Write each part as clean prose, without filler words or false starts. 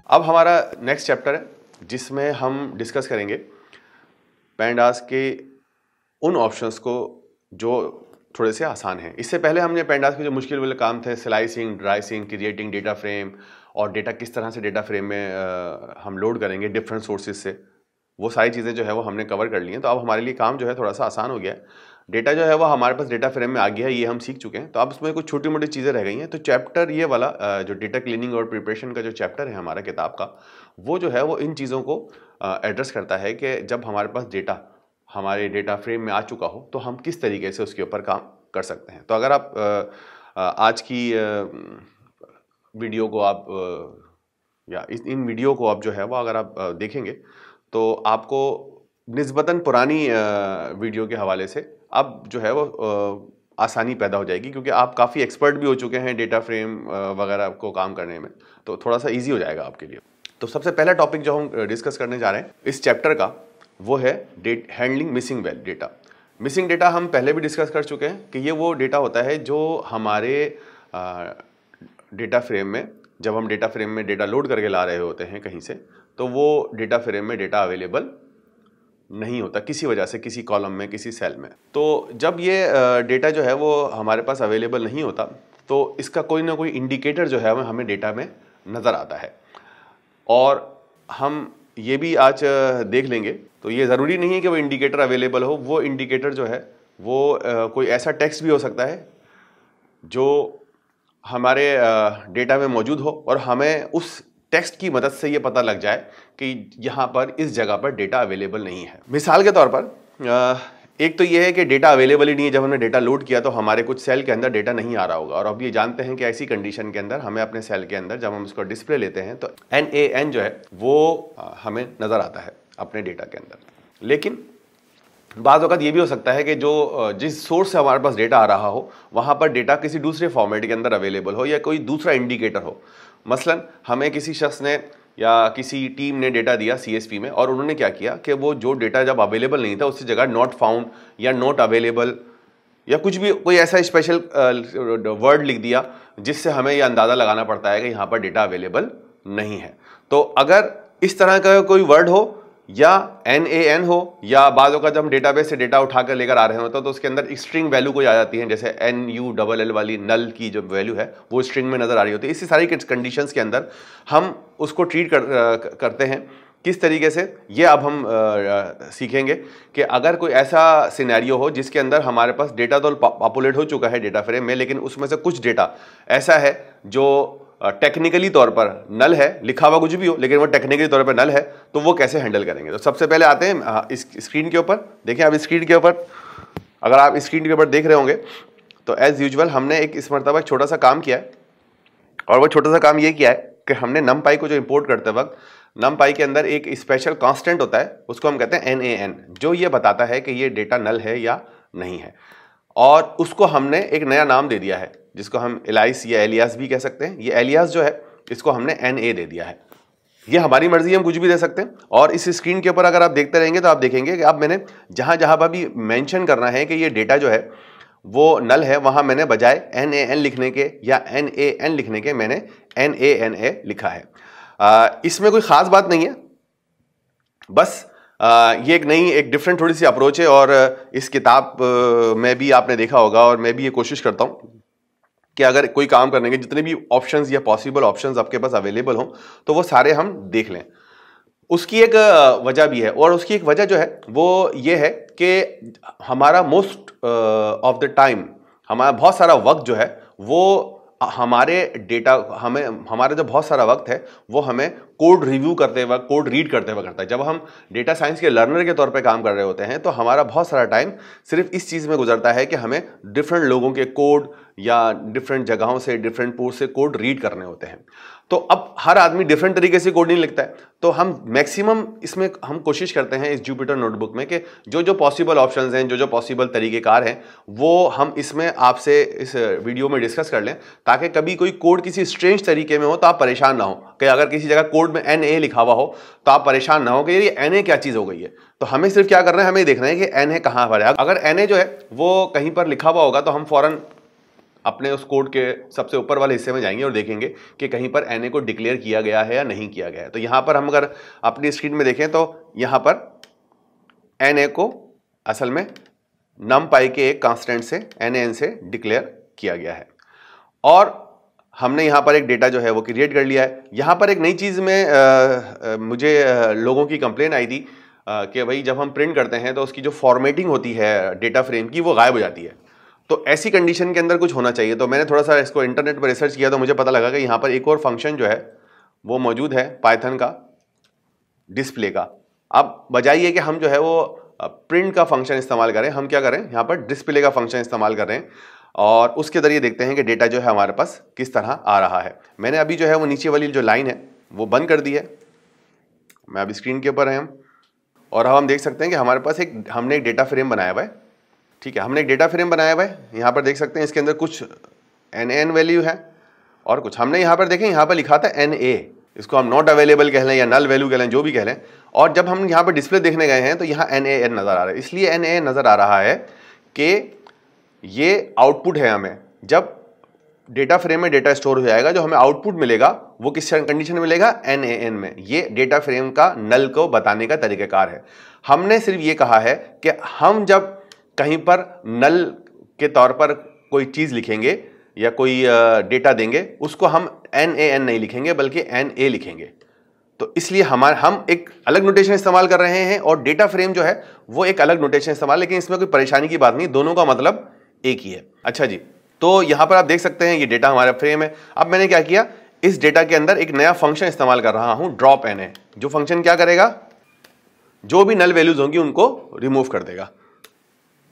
अब हमारा next chapter है जिसमें हम डिस्कस करेंगे पैंडास के उन ऑप्शंस को जो थोड़े से आसान हैं। इससे पहले हमने पैंडास के जो मुश्किल वाले काम थे, स्लाइसिंग, ड्राइसिंग, क्रिएटिंग डेटा फ्रेम और डेटा किस तरह से डेटा फ्रेम में हम लोड करेंगे डिफरेंट सोर्सेज से, वो सारी चीज़ें जो है वो हमने कवर कर ली हैं। तो अब हमारे लिए काम जो है थोड़ा सा आसान हो गया है। डेटा जो है वो हमारे पास डेटा फ्रेम में आ गया है, ये हम सीख चुके हैं। तो अब उसमें कुछ छोटी मोटी चीज़ें रह गई हैं। तो चैप्टर ये वाला जो डेटा क्लीनिंग और प्रिपरेशन का जो चैप्टर है हमारा किताब का, वो जो है वो इन चीज़ों को एड्रेस करता है कि जब हमारे पास डेटा हमारे डेटा फ्रेम में आ चुका हो तो हम किस तरीके से उसके ऊपर काम कर सकते हैं। तो अगर आप आज की वीडियो को आप या इन वीडियो को आप जो है वो अगर आप देखेंगे तो आपको निस्बतन पुरानी वीडियो के हवाले से अब जो है वो आसानी पैदा हो जाएगी, क्योंकि आप काफ़ी एक्सपर्ट भी हो चुके हैं डेटा फ्रेम वगैरह को काम करने में, तो थोड़ा सा इजी हो जाएगा आपके लिए। तो सबसे पहला टॉपिक जो हम डिस्कस करने जा रहे हैं इस चैप्टर का, वो है handling missing data. Missing data हम पहले भी डिस्कस कर चुके हैं कि ये वो डेटा होता है जो हमारे डेटा फ्रेम में, जब हम डेटा फ्रेम में डेटा लोड करके ला रहे होते हैं कहीं से, तो वो डेटा फ्रेम में डेटा अवेलेबल नहीं होता किसी वजह से, किसी कॉलम में, किसी सेल में। तो जब ये डेटा जो है वो हमारे पास अवेलेबल नहीं होता तो इसका कोई ना कोई इंडिकेटर जो है हमें डेटा में नज़र आता है। और हम ये भी आज देख लेंगे, तो ये ज़रूरी नहीं है कि वो इंडिकेटर अवेलेबल हो। वो इंडिकेटर जो है वो कोई ऐसा टेक्स्ट भी हो सकता है जो हमारे डेटा में मौजूद हो और हमें उस टेक्स्ट की मदद से ये पता लग जाए कि यहाँ पर इस जगह पर डेटा अवेलेबल नहीं है। मिसाल के तौर पर एक तो ये है कि डेटा अवेलेबल ही नहीं है। जब हमने डेटा लोड किया तो हमारे कुछ सेल के अंदर डेटा नहीं आ रहा होगा, और अब ये जानते हैं कि ऐसी कंडीशन के अंदर हमें अपने सेल के अंदर जब हम उसको डिस्प्ले लेते हैं तो NaN जो है वो हमें नज़र आता है अपने डेटा के अंदर। लेकिन बाज़ वक़्त ये भी हो सकता है कि जो जिस सोर्स से हमारे पास डेटा आ रहा हो वहाँ पर डेटा किसी दूसरे फॉर्मेट के अंदर अवेलेबल हो या कोई दूसरा इंडिकेटर हो। मसलन हमें किसी शख्स ने या किसी टीम ने डेटा दिया CSV में, और उन्होंने क्या किया कि वो जो डेटा जब अवेलेबल नहीं था उसकी जगह नॉट फाउंड या नॉट अवेलेबल या कुछ भी कोई ऐसा स्पेशल वर्ड लिख दिया जिससे हमें यह अंदाज़ा लगाना पड़ता है कि यहाँ पर डेटा अवेलेबल नहीं है। तो अगर इस तरह का कोई वर्ड हो या NaN हो, या बाज़ों का जब हम डेटाबेस से डेटा उठा कर लेकर आ रहे होते हैं तो उसके अंदर स्ट्रिंग वैल्यू कोई आ जाती है, जैसे NULL वाली नल की जो वैल्यू है वो स्ट्रिंग में नज़र आ रही होती है। इसी सारी कंडीशंस के अंदर हम उसको ट्रीट करते हैं किस तरीके से, ये अब हम सीखेंगे कि अगर कोई ऐसा सिनेरियो हो जिसके अंदर हमारे पास डेटा तो पॉपुलेट हो चुका है डेटा फ्रेम में, लेकिन उसमें से कुछ डेटा ऐसा है जो टेक्निकली तौर पर नल है, लिखा हुआ कुछ भी हो लेकिन वो टेक्निकली तौर पर नल है, तो वो कैसे हैंडल करेंगे। तो सबसे पहले आते हैं इस स्क्रीन के ऊपर। देखिए अब स्क्रीन के ऊपर, अगर आप स्क्रीन के ऊपर देख रहे होंगे तो एज यूजुअल हमने एक इस मरतबा छोटा सा काम किया है, और वो छोटा सा काम ये किया है कि हमने NumPy को जो इंपोर्ट करते वक्त NumPy के अंदर एक स्पेशल कांस्टेंट होता है, उसको हम कहते हैं NaN, जो ये बताता है कि ये डेटा नल है या नहीं है, और उसको हमने एक नया नाम दे दिया है जिसको हम एलाइस या एलियास भी कह सकते हैं। ये एलियास जो है इसको हमने NA दे दिया है। ये हमारी मर्जी, हम कुछ भी दे सकते हैं। और इस स्क्रीन के ऊपर अगर आप देखते रहेंगे तो आप देखेंगे कि अब मैंने जहां जहां पर भी मेंशन करना है कि ये डेटा जो है वो नल है, वहां मैंने बजाय NaN लिखने के या NaN लिखने के मैंने NaNA लिखा है। इसमें कोई ख़ास बात नहीं है, बस ये एक डिफरेंट थोड़ी सी अप्रोच है। और इस किताब में भी आपने देखा होगा, और मैं भी ये कोशिश करता हूँ कि अगर कोई काम करने के जितने भी ऑप्शंस या पॉसिबल ऑप्शंस आपके पास अवेलेबल हों तो वो सारे हम देख लें। उसकी एक वजह भी है, और उसकी एक वजह जो है वो ये है कि हमारा मोस्ट ऑफ द टाइम, हमारा बहुत सारा वक्त जो है वो हमारे डेटा, हमारा जो बहुत सारा वक्त है वो हमें कोड रिव्यू करते वक्त, कोड रीड करते वक्त करता है। जब हम डेटा साइंस के लर्नर के तौर पे काम कर रहे होते हैं तो हमारा बहुत सारा टाइम सिर्फ इस चीज़ में गुजरता है कि हमें डिफरेंट लोगों के कोड या डिफरेंट जगहों से, डिफरेंट पोर्ट से कोड रीड करने होते हैं। तो अब हर आदमी डिफरेंट तरीके से कोड नहीं लिखता है, तो हम मैक्सिमम इसमें हम कोशिश करते हैं इस जुपिटर नोटबुक में कि जो जो पॉसिबल ऑप्शंस हैं, जो जो पॉसिबल तरीक़ेकार हैं, वो हम इसमें आपसे इस वीडियो में डिस्कस कर लें, ताकि कभी कोई कोड किसी स्ट्रेंज तरीके में हो तो आप परेशान ना हो कि अगर किसी जगह कोड में NA लिखा हुआ हो तो आप परेशान ना हो कि ये NA क्या चीज़ हो गई है। तो हमें सिर्फ क्या करना है, हमें देखना है कि NA कहाँ पर है। अगर NA जो है वो कहीं पर लिखा हुआ होगा तो हम फ़ौरन अपने उस कोड के सबसे ऊपर वाले हिस्से में जाएंगे और देखेंगे कि कहीं पर NA को डिक्लेयर किया गया है या नहीं किया गया है। तो यहाँ पर हम अगर अपनी स्क्रीन में देखें तो यहाँ पर NA को असल में numpy के एक कांस्टेंट से NaN से डिक्लेयर किया गया है और हमने यहाँ पर एक डेटा जो है वो क्रिएट कर लिया है। यहाँ पर एक नई चीज़ में मुझे लोगों की कंप्लेन आई थी कि भाई जब हम प्रिंट करते हैं तो उसकी जो फॉर्मेटिंग होती है डेटा फ्रेम की वो गायब हो जाती है। तो ऐसी कंडीशन के अंदर कुछ होना चाहिए। तो मैंने थोड़ा सा इसको इंटरनेट पर रिसर्च किया तो मुझे पता लगा कि यहाँ पर एक और फंक्शन जो है वो मौजूद है पाइथन का, डिस्प्ले का। अब बजाय ये कि हम जो है वो प्रिंट का फंक्शन इस्तेमाल करें, हम क्या करें, यहाँ पर डिस्प्ले का फंक्शन इस्तेमाल कर रहे हैं और उसके ज़रिए देखते हैं कि डेटा जो है हमारे पास किस तरह आ रहा है। मैंने अभी जो है वो नीचे वाली जो लाइन है वो बंद कर दी है। मैं अभी स्क्रीन के ऊपर हैं हम और अब हम देख सकते हैं कि हमारे पास हमने एक डेटा फ्रेम बनाया हुआ है। ठीक है, हमने एक डेटा फ्रेम बनाया हुआ है। यहाँ पर देख सकते हैं इसके अंदर कुछ NaN वैल्यू है और कुछ हमने यहाँ पर देखें, यहाँ पर लिखा था NA, इसको हम नॉट अवेलेबल कह लें या नल वैल्यू कह लें, जो भी कह लें। और जब हम यहाँ पर डिस्प्ले देखने गए हैं तो यहाँ NaN नज़र आ रहा है। इसलिए NaN नज़र आ रहा है कि ये आउटपुट है। हमें जब डेटा फ्रेम में डेटा स्टोर हो जाएगा, जो हमें आउटपुट मिलेगा वो किस कंडीशन में मिलेगा, NaN में। ये डेटा फ्रेम का नल को बताने का तरीक़ाकार है। हमने सिर्फ ये कहा है कि हम जब कहीं पर नल के तौर पर कोई चीज़ लिखेंगे या कोई डेटा देंगे, उसको हम NaN नहीं लिखेंगे बल्कि Na लिखेंगे। तो इसलिए हम एक अलग नोटेशन इस्तेमाल कर रहे हैं और डेटा फ्रेम जो है वो एक अलग नोटेशन इस्तेमाल, लेकिन इसमें कोई परेशानी की बात नहीं, दोनों का मतलब एक ही है। अच्छा जी, तो यहां पर आप देख सकते हैं ये डेटा हमारा फ्रेम है। अब मैंने क्या किया, इस डेटा के अंदर एक नया फंक्शन इस्तेमाल कर रहा हूं, ड्रॉप NA, जो फंक्शन क्या करेगा, जो भी नल वैल्यूज होंगी उनको रिमूव कर देगा।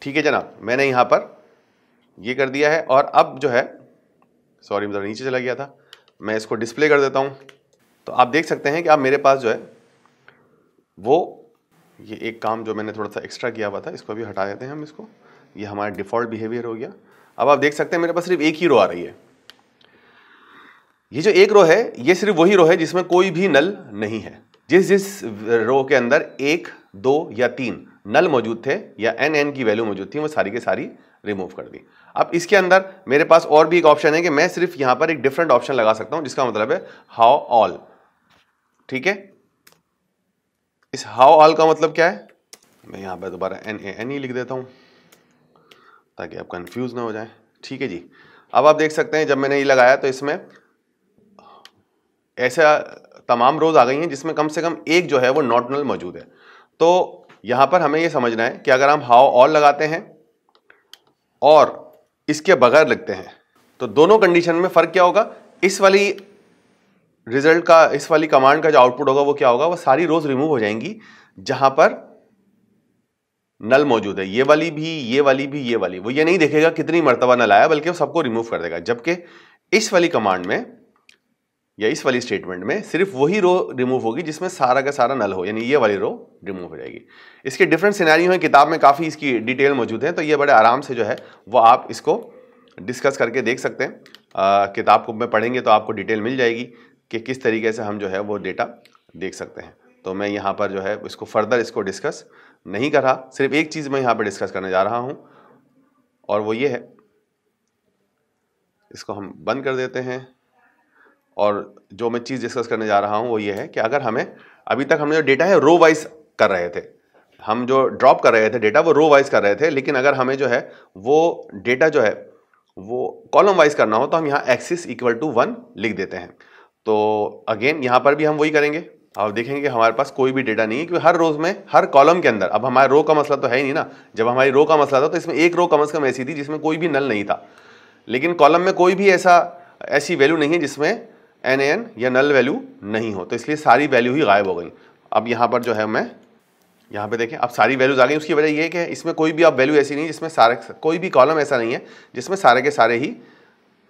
ठीक है जनाब, मैंने यहां पर ये कर दिया है और अब जो है, सॉरी मैं नीचे चला गया था, मैं इसको डिस्प्ले कर देता हूं। तो आप देख सकते हैं कि अब मेरे पास जो है वो ये एक काम जो मैंने थोड़ा सा एक्स्ट्रा किया हुआ था, इसको भी हटा देते हैं हम इसको। ये हमारा डिफ़ॉल्ट बिहेवियर हो गया। अब आप देख सकते हैं मेरे पास सिर्फ एक ही रो आ रही है। ये जो एक रो है ये सिर्फ वही रो है जिसमें कोई भी नल नहीं है। जिस रो के अंदर 1, 2 या 3 नल मौजूद थे या NaN की वैल्यू मौजूद थी, वो सारी के सारी रिमूव कर दी। अब इसके अंदर मेरे पास और भी एक ऑप्शन है कि मैं सिर्फ यहां पर एक डिफरेंट ऑप्शन लगा सकता हूं, जिसका मतलब है हाउ ऑल। ठीक है, इस हाउ ऑल का मतलब क्या है, मैं यहां पर दोबारा NaN ही लिख देता हूं ताकि आप कंफ्यूज ना हो जाए। ठीक है जी, अब आप देख सकते हैं जब मैंने ये लगाया तो इसमें ऐसा तमाम रोज आ गई हैं जिसमें कम से कम एक जो है वो नॉट नल मौजूद है। तो यहां पर हमें ये समझना है कि अगर हम हाउ ऑल लगाते हैं और इसके बगैर लिखते हैं तो दोनों कंडीशन में फर्क क्या होगा। इस वाली रिजल्ट का, इस वाली कमांड का जो आउटपुट होगा वो क्या होगा, वो सारी रोज रिमूव हो जाएंगी जहां पर नल मौजूद है। ये वाली भी, ये वाली भी, ये वाली। वो ये नहीं देखेगा कितनी मर्तबा नल आया, बल्कि वो सबको रिमूव कर देगा। जबकि इस वाली कमांड में या इस वाली स्टेटमेंट में सिर्फ वही रो रिमूव होगी जिसमें सारा का सारा नल हो, यानी ये वाली रो रिमूव हो जाएगी। इसके डिफरेंट सिनेरियो हैं, किताब में काफ़ी इसकी डिटेल मौजूद है, तो ये बड़े आराम से जो है वो आप इसको डिस्कस करके देख सकते हैं। किताब को में पढ़ेंगे तो आपको डिटेल मिल जाएगी कि किस तरीके से हम जो है वो डेटा देख सकते हैं। तो मैं यहाँ पर जो है इसको फर्दर इसको डिस्कस नहीं कर रहा, सिर्फ एक चीज़ मैं यहाँ पर डिस्कस करने जा रहा हूँ और वो ये है, इसको हम बंद कर देते हैं। और जो मैं चीज़ डिस्कस करने जा रहा हूँ वो ये है कि अगर हमें, अभी तक हमने जो डेटा है रो वाइज कर रहे थे, हम जो ड्रॉप कर रहे थे डेटा वो रो वाइज कर रहे थे, लेकिन अगर हमें जो है वो डेटा जो है वो कॉलम वाइज करना हो तो हम यहाँ एक्सिस इक्वल टू 1 लिख देते हैं। तो अगेन यहाँ पर भी हम वही करेंगे। अब देखेंगे कि हमारे पास कोई भी डेटा नहीं है, क्योंकि हर रोज में हर कॉलम के अंदर, अब हमारे रो का मसला तो है ही नहीं ना। जब हमारी रो का मसला था तो इसमें एक रो कम से कम ऐसी थी जिसमें कोई भी नल नहीं था, लेकिन कॉलम में कोई भी ऐसी वैल्यू नहीं है जिसमें NaN या नल वैल्यू नहीं हो, तो इसलिए सारी वैल्यू ही गायब हो गई। अब यहाँ पर जो है मैं यहाँ पे देखें, अब सारी वैल्यूज आ गई। उसकी वजह ये है कि इसमें कोई भी अब वैल्यू ऐसी नहीं जिसमें सारे, कोई भी कॉलम ऐसा नहीं है जिसमें सारे के सारे ही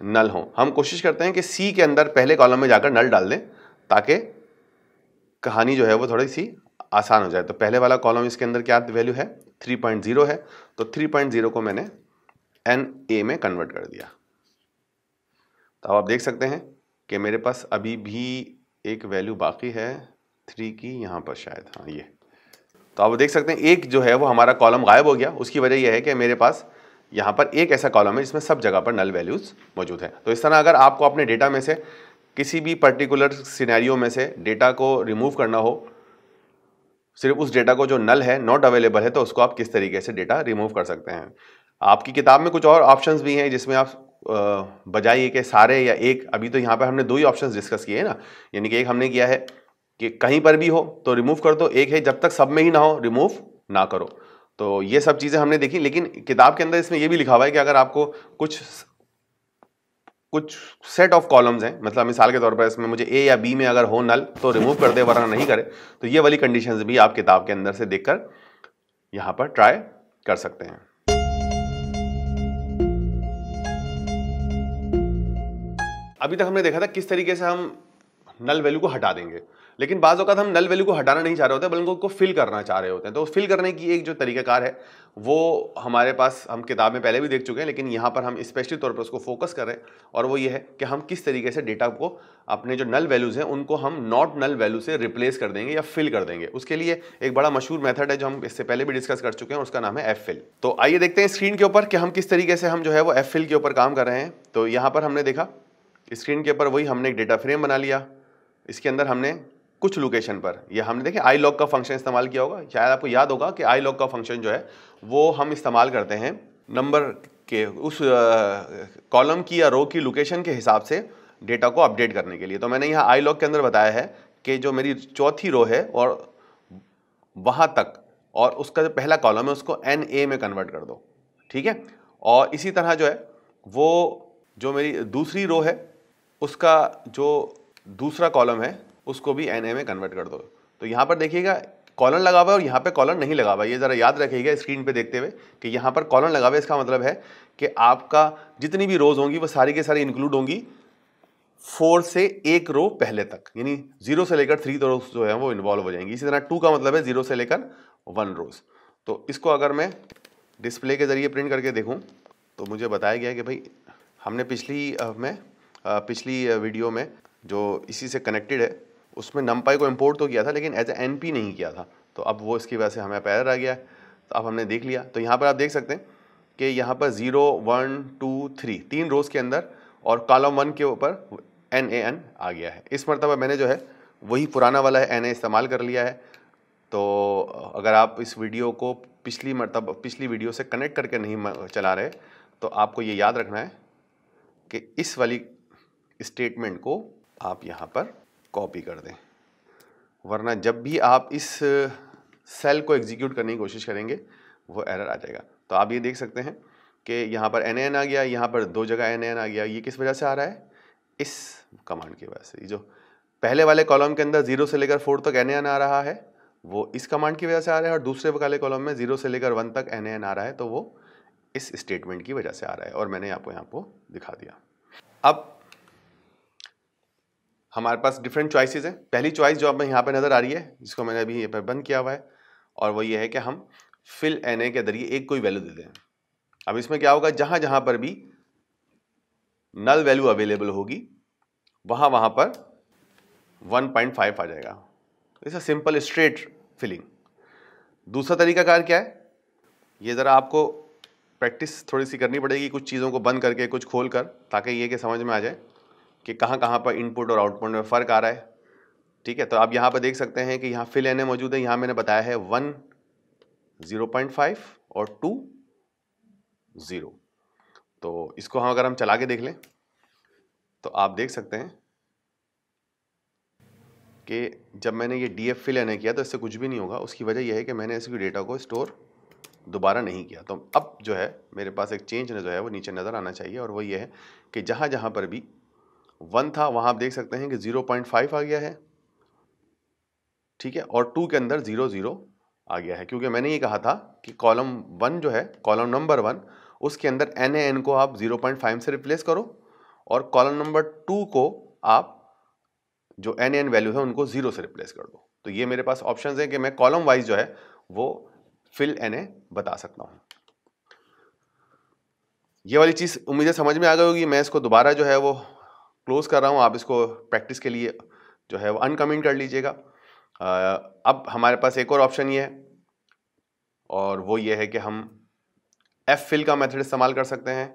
नल हों। हम कोशिश करते हैं कि C के अंदर पहले कॉलम में जाकर नल डाल दें ताकि कहानी जो है वो थोड़ी सी आसान हो जाए। तो पहले वाला कॉलम इसके अंदर क्या वैल्यू है, 3.0 है, तो 3.0 को मैंने NA में कन्वर्ट कर दिया। तो अब आप देख सकते हैं कि मेरे पास अभी भी एक वैल्यू बाकी है 3 की, यहाँ पर शायद, हाँ ये। तो आप देख सकते हैं एक जो है वो हमारा कॉलम गायब हो गया। उसकी वजह यह है कि मेरे पास यहाँ पर एक ऐसा कॉलम है जिसमें सब जगह पर नल वैल्यूज मौजूद है। तो इस तरह अगर आपको अपने डेटा में से किसी भी पर्टिकुलर सिनेरियो में से डेटा को रिमूव करना हो, सिर्फ उस डेटा को जो नल है, नॉट अवेलेबल है, तो उसको आप किस तरीके से डेटा रिमूव कर सकते हैं। आपकी किताब में कुछ और ऑप्शंस भी हैं जिसमें आप बजाय ये कि सारे या एक, अभी तो यहाँ पर हमने 2 ही ऑप्शंस डिस्कस किए हैं ना, यानी कि एक हमने किया है कि कहीं पर भी हो तो रिमूव कर दो, एक है जब तक सब में ही ना हो रिमूव ना करो। तो ये सब चीजें हमने देखी, लेकिन किताब के अंदर इसमें ये भी लिखा हुआ है कि अगर आपको कुछ सेट ऑफ कॉलम्स हैं, मतलब मिसाल के तौर पर इसमें मुझे ए या बी में अगर हो नल तो रिमूव कर दे वरना नहीं करे, तो ये वाली कंडीशंस भी आप किताब के अंदर से देखकर यहां पर ट्राई कर सकते हैं। अभी तक हमने देखा था किस तरीके से हम नल वैल्यू को हटा देंगे, लेकिन बाज़ औक़ात हम नल वैल्यू को हटाना नहीं चाह रहे होते बल्कि उसको फिल करना चाह रहे होते हैं। तो फिल करने की एक जो तरीकाकार है वो हमारे पास, हम किताब में पहले भी देख चुके हैं, लेकिन यहाँ पर हम स्पेशली तौर पर उसको फोकस कर रहे हैं, और वो ये है कि हम किस तरीके से डेटा को, अपने जो नल वैल्यूज़ हैं उनको हम नॉट नल वैल्यू से रिप्लेस कर देंगे या फिल कर देंगे। उसके लिए एक बड़ा मशहूर मेथड है जो हम इससे पहले भी डिस्कस कर चुके हैं, उसका नाम है एफ फिल। तो आइए देखते हैं स्क्रीन के ऊपर कि हम किस तरीके से हम जो है वो एफ फिल के ऊपर काम कर रहे हैं। तो यहाँ पर हमने देखा स्क्रीन के ऊपर वही हमने एक डेटा फ्रेम बना लिया, इसके अंदर हमने कुछ लोकेशन पर, ये हमने देखे आई लॉग का फंक्शन इस्तेमाल किया होगा। शायद आपको याद होगा कि आई लॉग का फंक्शन जो है वो हम इस्तेमाल करते हैं नंबर के उस कॉलम की या रो की लोकेशन के हिसाब से डेटा को अपडेट करने के लिए। तो मैंने यहाँ आई लॉग के अंदर बताया है कि जो मेरी चौथी रो है और वहाँ तक, और उसका जो पहला कॉलम है उसको NA में कन्वर्ट कर दो, ठीक है। और इसी तरह जो है वो जो मेरी दूसरी रो है उसका जो दूसरा कॉलम है उसको भी NA में कन्वर्ट कर दो। तो यहाँ पर देखिएगा कॉलन लगा हुआ है और यहाँ पे कॉलन नहीं लगा हुआ है। ये ज़रा याद रखिएगा स्क्रीन पे देखते हुए कि यहाँ पर कॉलन लगा हुआ है, इसका मतलब है कि आपका जितनी भी रोज होंगी वो सारी के सारी इंक्लूड होंगी 4 से 1 रो पहले तक, यानी 0 से लेकर 3 रोज जो है वो इन्वॉल्व हो जाएंगी। इसी तरह 2 का मतलब है 0 से लेकर 1 रोज। तो इसको अगर मैं डिस्प्ले के ज़रिए प्रिंट करके देखूँ तो मुझे बताया गया है कि भाई हमने पिछली वीडियो में जो इसी से कनेक्टेड है उसमें numpy को इंपोर्ट तो किया था लेकिन एज ए NP नहीं किया था, तो अब वो इसकी वजह से हमें एरर आ गया है। तो अब हमने देख लिया, तो यहाँ पर आप देख सकते हैं कि यहाँ पर 0 1 2 3 3 रोज़ के अंदर और कॉलम 1 के ऊपर NaN आ गया है। इस मरतबा मैंने जो है वही पुराना वाला है NA इस्तेमाल कर लिया है। तो अगर आप इस वीडियो को पिछली वीडियो से कनेक्ट करके नहीं चला रहे तो आपको ये याद रखना है कि इस वाली स्टेटमेंट को आप यहाँ पर कॉपी कर दें, वरना जब भी आप इस सेल को एग्जीक्यूट करने की कोशिश करेंगे वो एरर आ जाएगा। तो आप ये देख सकते हैं कि यहाँ पर NaN आ गया, यहाँ पर 2 जगह NaN आ गया। ये किस वजह से आ रहा है? इस कमांड की वजह से। ये जो पहले वाले कॉलम के अंदर 0 से लेकर 4 तक NaN आ रहा है वो इस कमांड की वजह से आ रहा है, और दूसरे वाले कॉलम में 0 से लेकर 1 तक NaN आ रहा है तो वो इस स्टेटमेंट की वजह से आ रहा है, और मैंने आपको यहाँ पर दिखा दिया। अब हमारे पास डिफरेंट चॉइसेस हैं। पहली चॉइस जो अब यहाँ पे नज़र आ रही है जिसको मैंने अभी ये पर बंद किया हुआ है, और वो ये है कि हम फिल NA के जरिए एक कोई वैल्यू दे दें। अब इसमें क्या होगा, जहाँ जहाँ पर भी नल वैल्यू अवेलेबल होगी वहाँ पर 1.5 आ जाएगा। It's a simple straight filling. दूसरा तरीकाकार क्या है, ये ज़रा आपको प्रैक्टिस थोड़ी सी करनी पड़ेगी, कुछ चीज़ों को बंद करके कुछ खोल कर, ताकि ये कि समझ में आ जाए कि कहाँ कहाँ पर इनपुट और आउटपुट में फ़र्क आ रहा है, ठीक है। तो आप यहाँ पर देख सकते हैं कि यहाँ फिल NA मौजूद है। यहाँ मैंने बताया है 1 0.5 और 2 0। तो इसको हम अगर हम चला के देख लें तो आप देख सकते हैं कि जब मैंने ये DF फिल NA किया तो इससे कुछ भी नहीं होगा। उसकी वजह यह है कि मैंने इसकी डेटा को स्टोर दोबारा नहीं किया। तो अब जो है मेरे पास एक चेंज जो है वो नीचे नज़र आना चाहिए, और वो ये है कि जहाँ जहाँ पर भी 1 था वहाँ आप देख सकते हैं कि 0.5 आ गया है, ठीक है, और 2 के अंदर 0 0 आ गया है, क्योंकि मैंने ये कहा था कि कॉलम 1 जो है, कॉलम नंबर 1, उसके अंदर NaN को आप 0.5 से रिप्लेस करो, और कॉलम नंबर 2 को आप जो NaN वैल्यू है उनको 0 से रिप्लेस कर दो। तो ये मेरे पास ऑप्शंस हैं कि मैं कॉलम वाइज जो है वो फिल NA बता सकता हूँ। ये वाली चीज़ उम्मीद है समझ में आ गई होगी। मैं इसको दोबारा जो है वो क्लोज कर रहा हूँ, आप इसको प्रैक्टिस के लिए जो है वो अनकमेंट कर लीजिएगा। अब हमारे पास एक और ऑप्शन ये है, और वो ये है कि हम एफ फिल का मेथड इस्तेमाल कर सकते हैं।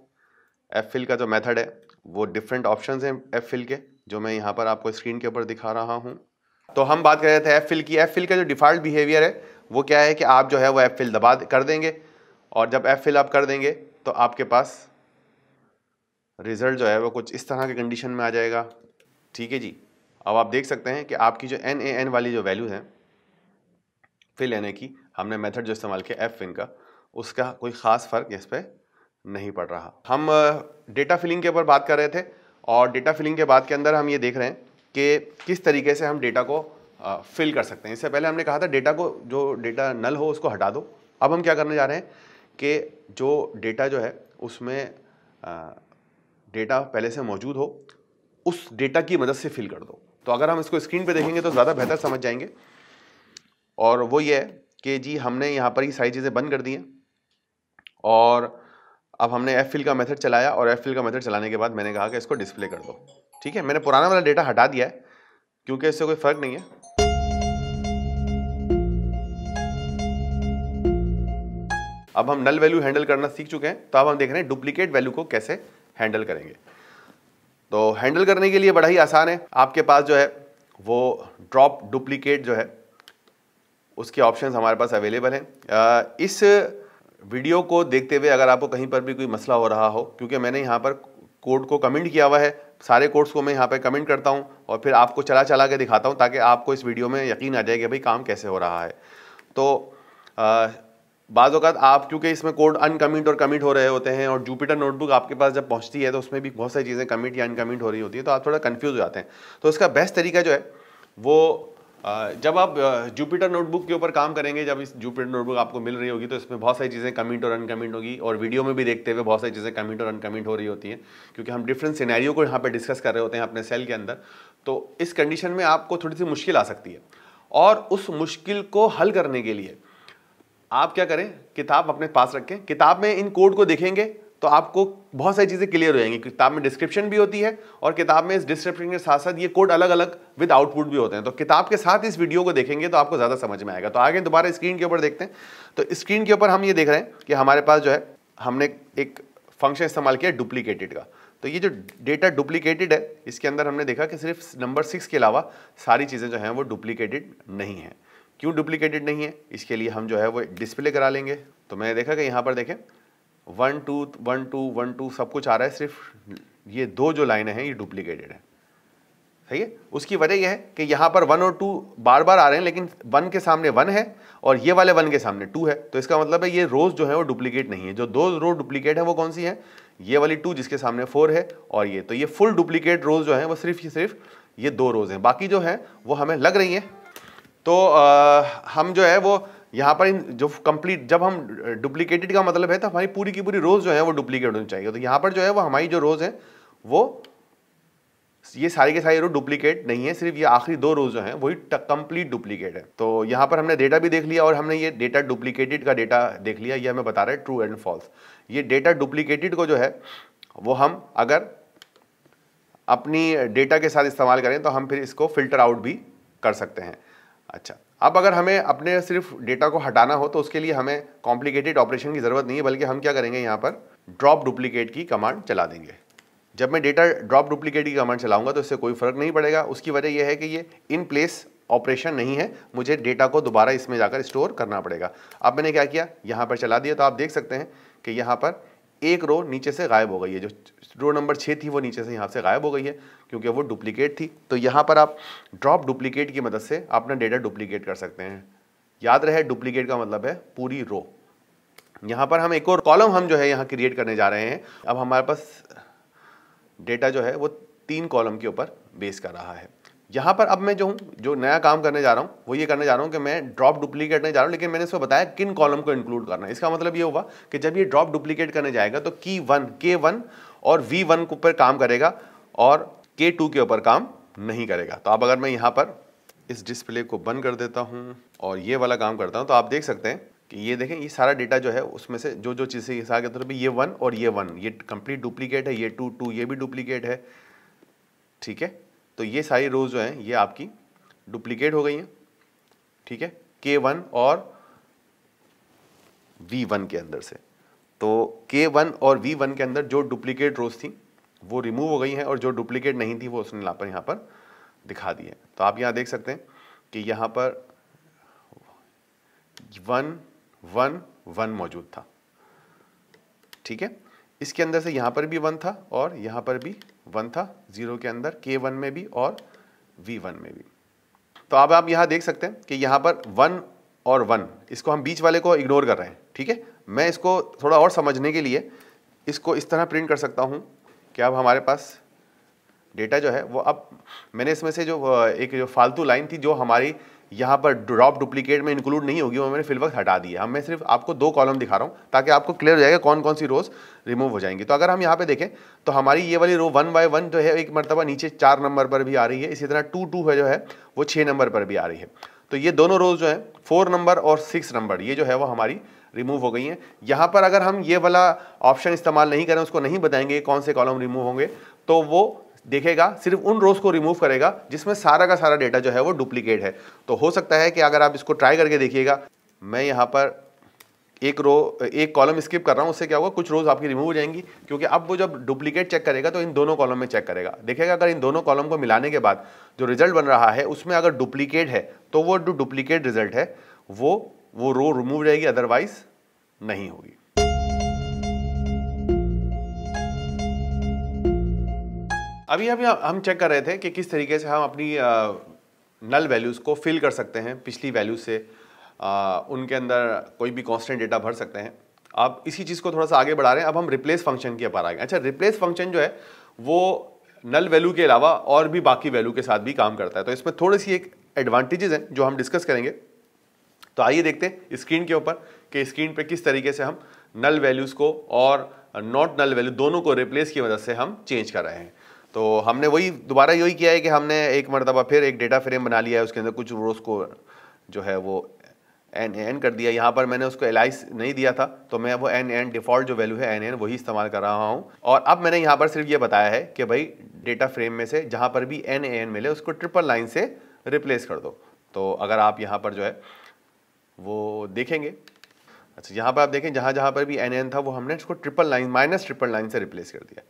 एफ फिल का जो मेथड है वो डिफरेंट ऑप्शंस हैं एफ फिल के, जो मैं यहाँ पर आपको स्क्रीन के ऊपर दिखा रहा हूँ। तो हम बात कर रहे थे एफ फिल की। एफ फिल का जो डिफ़ॉल्ट बिहेवियर है वो क्या है कि आप जो है वो एफ फिल दबा कर देंगे, और जब एफ फिल आप कर देंगे तो आपके पास रिजल्ट जो है वो कुछ इस तरह के कंडीशन में आ जाएगा। ठीक है जी। अब आप देख सकते हैं कि आपकी जो NaN वाली जो वैल्यू है फिल यानी कि हमने मेथड जो इस्तेमाल किया एफ फिल का, उसका कोई ख़ास फ़र्क इस पर नहीं पड़ रहा। हम डेटा फिलिंग के ऊपर बात कर रहे थे, और डेटा फिलिंग के बाद के अंदर हम ये देख रहे हैं कि किस तरीके से हम डेटा को फिल कर सकते हैं। इससे पहले हमने कहा था डेटा को, जो डेटा नल हो उसको हटा दो। अब हम क्या करने जा रहे हैं कि जो डेटा जो है उसमें डेटा पहले से मौजूद हो, उस डेटा की मदद से फिल कर दो। तो अगर हम इसको स्क्रीन पे देखेंगे तो ज़्यादा बेहतर समझ जाएंगे। और वो ये है कि जी हमने यहाँ पर ही सारी चीज़ें बंद कर दी हैं, और अब हमने एफ फिल का मेथड चलाया, और एफ फिल का मेथड चलाने के बाद मैंने कहा कि इसको डिस्प्ले कर दो। ठीक है, मैंने पुराना वाला डेटा हटा दिया है क्योंकि इससे कोई फ़र्क नहीं है। अब हम नल वैल्यू हैंडल करना सीख चुके हैं, तो अब हम देख रहे हैं डुप्लीकेट वैल्यू को कैसे हैंडल करेंगे। तो हैंडल करने के लिए बड़ा ही आसान है। आपके पास जो है वो ड्रॉप डुप्लीकेट जो है उसके ऑप्शंस हमारे पास अवेलेबल हैं। इस वीडियो को देखते हुए अगर आपको कहीं पर भी कोई मसला हो रहा हो, क्योंकि मैंने यहाँ पर कोड को कमेंट किया हुआ है, सारे कोड्स को मैं यहाँ पे कमेंट करता हूँ और फिर आपको चला चला के दिखाता हूँ, ताकि आपको इस वीडियो में यकीन आ जाए कि भाई काम कैसे हो रहा है। तो बाज़ औक़ात आप, क्योंकि इसमें कोड अनकमिट और कमिट हो रहे होते हैं, और जुपिटर नोटबुक आपके पास जब पहुँचती है तो उसमें भी बहुत सारी चीज़ें कमिट या अनकमिट हो रही होती है, तो आप थोड़ा कन्फ्यूज़ हो जाते हैं। तो इसका बेस्ट तरीका जो है वो जब आप जुपिटर नोटबुक के ऊपर काम करेंगे, जब इस जुपिटर नोटबुक आपको मिल रही होगी तो इसमें बहुत सारी चीज़ें कमिट और अनकमिट होगी, और वीडियो में भी देखते हुए बहुत सारी चीज़ें कमिट और अनकमिट हो रही होती हैं, क्योंकि हम डिफरेंट सिनेरियो को यहाँ पे डिस्कस कर रहे होते हैं अपने सेल के अंदर। तो इस कंडीशन में आपको थोड़ी सी मुश्किल आ सकती है, और उस मुश्किल को हल करने के लिए आप क्या करें, किताब अपने पास रखें। किताब में इन कोड को देखेंगे तो आपको बहुत सारी चीज़ें क्लियर हो जाएंगी। किताब में डिस्क्रिप्शन भी होती है, और किताब में इस डिस्क्रिप्शन के साथ साथ ये कोड अलग अलग विद आउटपुट भी होते हैं। तो किताब के साथ इस वीडियो को देखेंगे तो आपको ज़्यादा समझ में आएगा। तो आगे दोबारा स्क्रीन के ऊपर देखते हैं। तो स्क्रीन के ऊपर हम ये देख रहे हैं कि हमारे पास जो है हमने एक फंक्शन इस्तेमाल किया डुप्लीकेटेड का। तो ये जो डेटा डुप्लीकेटेड है, इसके अंदर हमने देखा कि सिर्फ नंबर 6 के अलावा सारी चीज़ें जो हैं वो डुप्लीकेटेड नहीं है। क्यों डुप्लीकेटेड नहीं है, इसके लिए हम जो है वो डिस्प्ले करा लेंगे। तो मैंने देखा कि यहाँ पर देखें 1 2 1 2 1 2 सब कुछ आ रहा है, सिर्फ ये 2 जो लाइनें हैं ये डुप्लीकेटेड है। सही है। उसकी वजह यह है कि यहाँ पर 1 और 2 बार बार आ रहे हैं, लेकिन 1 के सामने 1 है और ये वाले 1 के सामने 2 है। तो इसका मतलब है ये रोज जो है वो डुप्लीकेट नहीं है। जो 2 रो डुप्लीकेट है वो कौन सी है, ये वाली 2 जिसके सामने 4 है, और ये। तो ये फुल डुप्लीकेट रोज जो है वो सिर्फ ये 2 रोज हैं, बाकी जो है वो हमें लग रही हैं। तो हम जो है वो यहाँ पर जो कंप्लीट, जब हम डुप्लीकेटेड का मतलब है तो हमारी पूरी की पूरी रोज जो है वो डुप्लीकेट होनी चाहिए। तो यहाँ पर जो है वो हमारी जो रोज है वो ये सारी के सारी रो डुप्लीकेट नहीं है, सिर्फ ये आखिरी 2 रोज जो हैं वही कंप्लीट डुप्लीकेट है। तो यहाँ पर हमने डेटा भी देख लिया, और हमने ये डेटा डुप्लीकेटेड का डेटा देख लिया। ये हमें बता रहा है ट्रू एंड फॉल्स। ये डेटा डुप्लीकेटेड को जो है वो हम अगर अपनी डेटा के साथ इस्तेमाल करें तो हम फिर इसको फिल्टर आउट भी कर सकते हैं। अच्छा, अब अगर हमें अपने सिर्फ डेटा को हटाना हो तो उसके लिए हमें कॉम्प्लिकेटेड ऑपरेशन की ज़रूरत नहीं है, बल्कि हम क्या करेंगे, यहाँ पर ड्रॉप डुप्लीकेट की कमांड चला देंगे। जब मैं डेटा ड्रॉप डुप्लीकेट की कमांड चलाऊंगा तो इससे कोई फ़र्क नहीं पड़ेगा। उसकी वजह यह है कि ये इन प्लेस ऑपरेशन नहीं है, मुझे डेटा को दोबारा इसमें जाकर स्टोर करना पड़ेगा। अब मैंने क्या किया, यहाँ पर चला दिया, तो आप देख सकते हैं कि यहाँ पर एक रो नीचे से गायब हो गई है। जो रो नंबर 6 थी वो नीचे से यहाँ से गायब हो गई है, क्योंकि वो डुप्लीकेट थी। तो यहाँ पर आप ड्रॉप डुप्लीकेट की मदद से अपना डेटा डुप्लीकेट कर सकते हैं। याद रहे, डुप्लीकेट का मतलब है पूरी रो। यहाँ पर हम एक और कॉलम हम जो है यहाँ क्रिएट करने जा रहे हैं। अब हमारे पास डेटा जो है वो 3 कॉलम के ऊपर बेस कर रहा है। यहाँ पर अब मैं जो नया काम करने जा रहा हूँ वो ये करने जा रहा हूँ कि मैं ड्रॉप डुप्लीकेट करने जा रहा हूँ, लेकिन मैंने इसको बताया किन कॉलम को इंक्लूड करना है। इसका मतलब ये हुआ कि जब ये ड्रॉप डुप्लीकेट करने जाएगा तो K1 और V1 के ऊपर काम करेगा और K2 के ऊपर काम नहीं करेगा। तो अब अगर मैं यहाँ पर इस डिस्प्ले को बंद कर देता हूँ और ये वाला काम करता हूँ, तो आप देख सकते हैं कि ये देखें, ये सारा डेटा जो है उसमें से जो चीज़ें इस आगे तरफ ये 1 और ये 1 ये कंप्लीट डुप्लीकेट है, ये 2 ये भी डुप्लीकेट है। ठीक है, तो ये सारी रोज जो हैं ये आपकी डुप्लीकेट हो गई हैं। ठीक है, K1 और V1 के अंदर से। तो K1 और V1 के अंदर जो डुप्लीकेट रोज थी वो रिमूव हो गई हैं और जो डुप्लीकेट नहीं थी वो उसने यहाँ पर दिखा दी है। तो आप यहाँ देख सकते हैं कि यहाँ पर 1 1 1 मौजूद था, ठीक है। इसके अंदर से यहाँ पर भी 1 था और यहाँ पर भी 1 था, 0 के अंदर K1 में भी और V1 में भी। तो अब आप यहाँ देख सकते हैं कि यहाँ पर 1 और 1, इसको हम बीच वाले को इग्नोर कर रहे हैं, ठीक है। मैं इसको थोड़ा और समझने के लिए इसको इस तरह प्रिंट कर सकता हूँ कि अब हमारे पास डेटा जो है वो, अब मैंने इसमें से जो एक जो फालतू लाइन थी जो हमारी यहाँ पर ड्रॉप डुप्लीकेट में इंक्लूड नहीं होगी, वो मैंने फिल वक्त हटा दी है। मैं सिर्फ आपको 2 कॉलम दिखा रहा हूँ ताकि आपको क्लियर हो जाएगा कौन कौन सी रोज रिमूव हो जाएंगी। तो अगर हम यहाँ पे देखें तो हमारी ये वाली रो 1 बाय 1 जो है एक मरतबा नीचे 4 नंबर पर भी आ रही है, इसी तरह 2 2 है जो है वो 6 नंबर पर भी आ रही है। तो ये दोनों रोज जो है 4 नंबर और 6 नंबर ये जो है वो हमारी रिमूव हो गई हैं। यहाँ पर अगर हम ये वाला ऑप्शन इस्तेमाल नहीं करें, उसको नहीं बताएंगे कौन से कॉलम रिमूव होंगे, तो वो देखेगा सिर्फ उन रोज को रिमूव करेगा जिसमें सारा का सारा डेटा जो है वो डुप्लीकेट है। तो हो सकता है कि अगर आप इसको ट्राई करके देखिएगा, मैं यहाँ पर एक कॉलम स्किप कर रहा हूँ, उससे क्या होगा कुछ रोज आपकी रिमूव हो जाएंगी, क्योंकि अब वो जब डुप्लीकेट चेक करेगा तो इन दोनों कॉलम में चेक करेगा, देखेगा अगर इन दोनों कॉलम को मिलाने के बाद जो रिजल्ट बन रहा है उसमें अगर डुप्लीकेट है तो वो जो डुप्लीकेट रिजल्ट है वो रो रिमूव हो जाएगी, अदरवाइज नहीं होगी। अभी हम चेक कर रहे थे कि किस तरीके से हम अपनी नल वैल्यूज़ को फिल कर सकते हैं पिछली वैल्यू से, उनके अंदर कोई भी कांस्टेंट डेटा भर सकते हैं। आप इसी चीज़ को थोड़ा सा आगे बढ़ा रहे हैं, अब हम रिप्लेस फंक्शन की पर आ गए। अच्छा, रिप्लेस फंक्शन जो है वो नल वैल्यू के अलावा और भी बाकी वैल्यू के साथ भी काम करता है। तो इसमें थोड़ी सी एक एडवांटेजेस हैं जो हम डिस्कस करेंगे। तो आइए देखते हैं स्क्रीन के ऊपर कि स्क्रीन पे किस तरीके से हम नल वैल्यूज़ को और नॉट नल वैल्यू दोनों को रिप्लेस की मदद से हम चेंज कर रहे हैं। तो हमने वही दोबारा यही किया है कि हमने एक मरतबा फिर एक डेटा फ्रेम बना लिया है, उसके अंदर कुछ रोज को जो है वो एन कर दिया। यहाँ पर मैंने उसको एलाइस नहीं दिया था, तो मैं वो एन डिफ़ॉल्ट जो वैल्यू है एन वही इस्तेमाल कर रहा हूँ। और अब मैंने यहाँ पर सिर्फ ये बताया है कि भाई डेटा फ्रेम में से जहाँ पर भी एन मिले उसको ट्रिपल लाइन से रिप्लेस कर दो। तो अगर आप यहाँ पर जो है वो देखेंगे, अच्छा यहाँ पर आप देखें जहाँ जहाँ पर भी एन था वो हमने इसको ट्रिपल लाइन ट्रिपल लाइन से रिप्लेस कर दिया,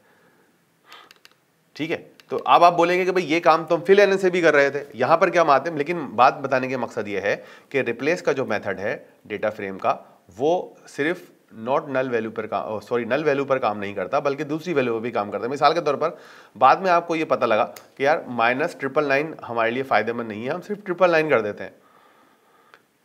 ठीक है। तो अब आप बोलेंगे कि भाई ये काम तो हम फिल एन से भी कर रहे थे, यहाँ पर क्या हम आते हैं, लेकिन बात बताने के मकसद ये है कि रिप्लेस का जो मेथड है डेटा फ्रेम का वो सिर्फ नॉट नल वैल्यू पर नल वैल्यू पर काम नहीं करता, बल्कि दूसरी वैल्यू पर भी काम करता है। मिसाल के तौर पर बाद में आपको ये पता लगा कि यार ट्रिपल लाइन हमारे लिए फ़ायदेमंद नहीं है, हम सिर्फ ट्रिपल लाइन कर देते हैं,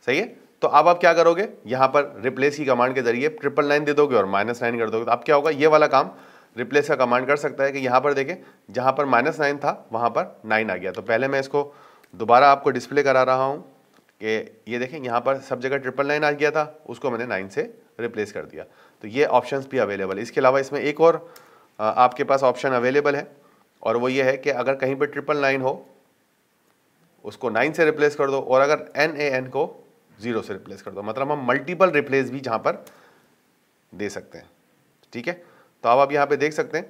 सही है। तो अब आप क्या करोगे, यहाँ पर रिप्लेस की कमांड के जरिए ट्रिपल लाइन दे दोगे और -9 कर दोगे। तो अब क्या होगा, ये वाला काम रिप्लेस का कमांड कर सकता है कि यहाँ पर देखें जहाँ पर -9 था वहाँ पर 9 आ गया। तो पहले मैं इसको दोबारा आपको डिस्प्ले करा रहा हूँ कि ये देखें यहाँ पर सब जगह ट्रिपल लाइन आ गया था, उसको मैंने 9 से रिप्लेस कर दिया। तो ये ऑप्शंस भी अवेलेबल है। इसके अलावा इसमें एक और आपके पास ऑप्शन अवेलेबल है, और वो ये है कि अगर कहीं पर ट्रिपल लाइन हो उसको 9 से रिप्लेस कर दो, और अगर NaN को 0 से रिप्लेस कर दो। मतलब हम मल्टीपल रिप्लेस भी जहाँ पर दे सकते हैं, ठीक है। तो अब आप यहाँ पे देख सकते हैं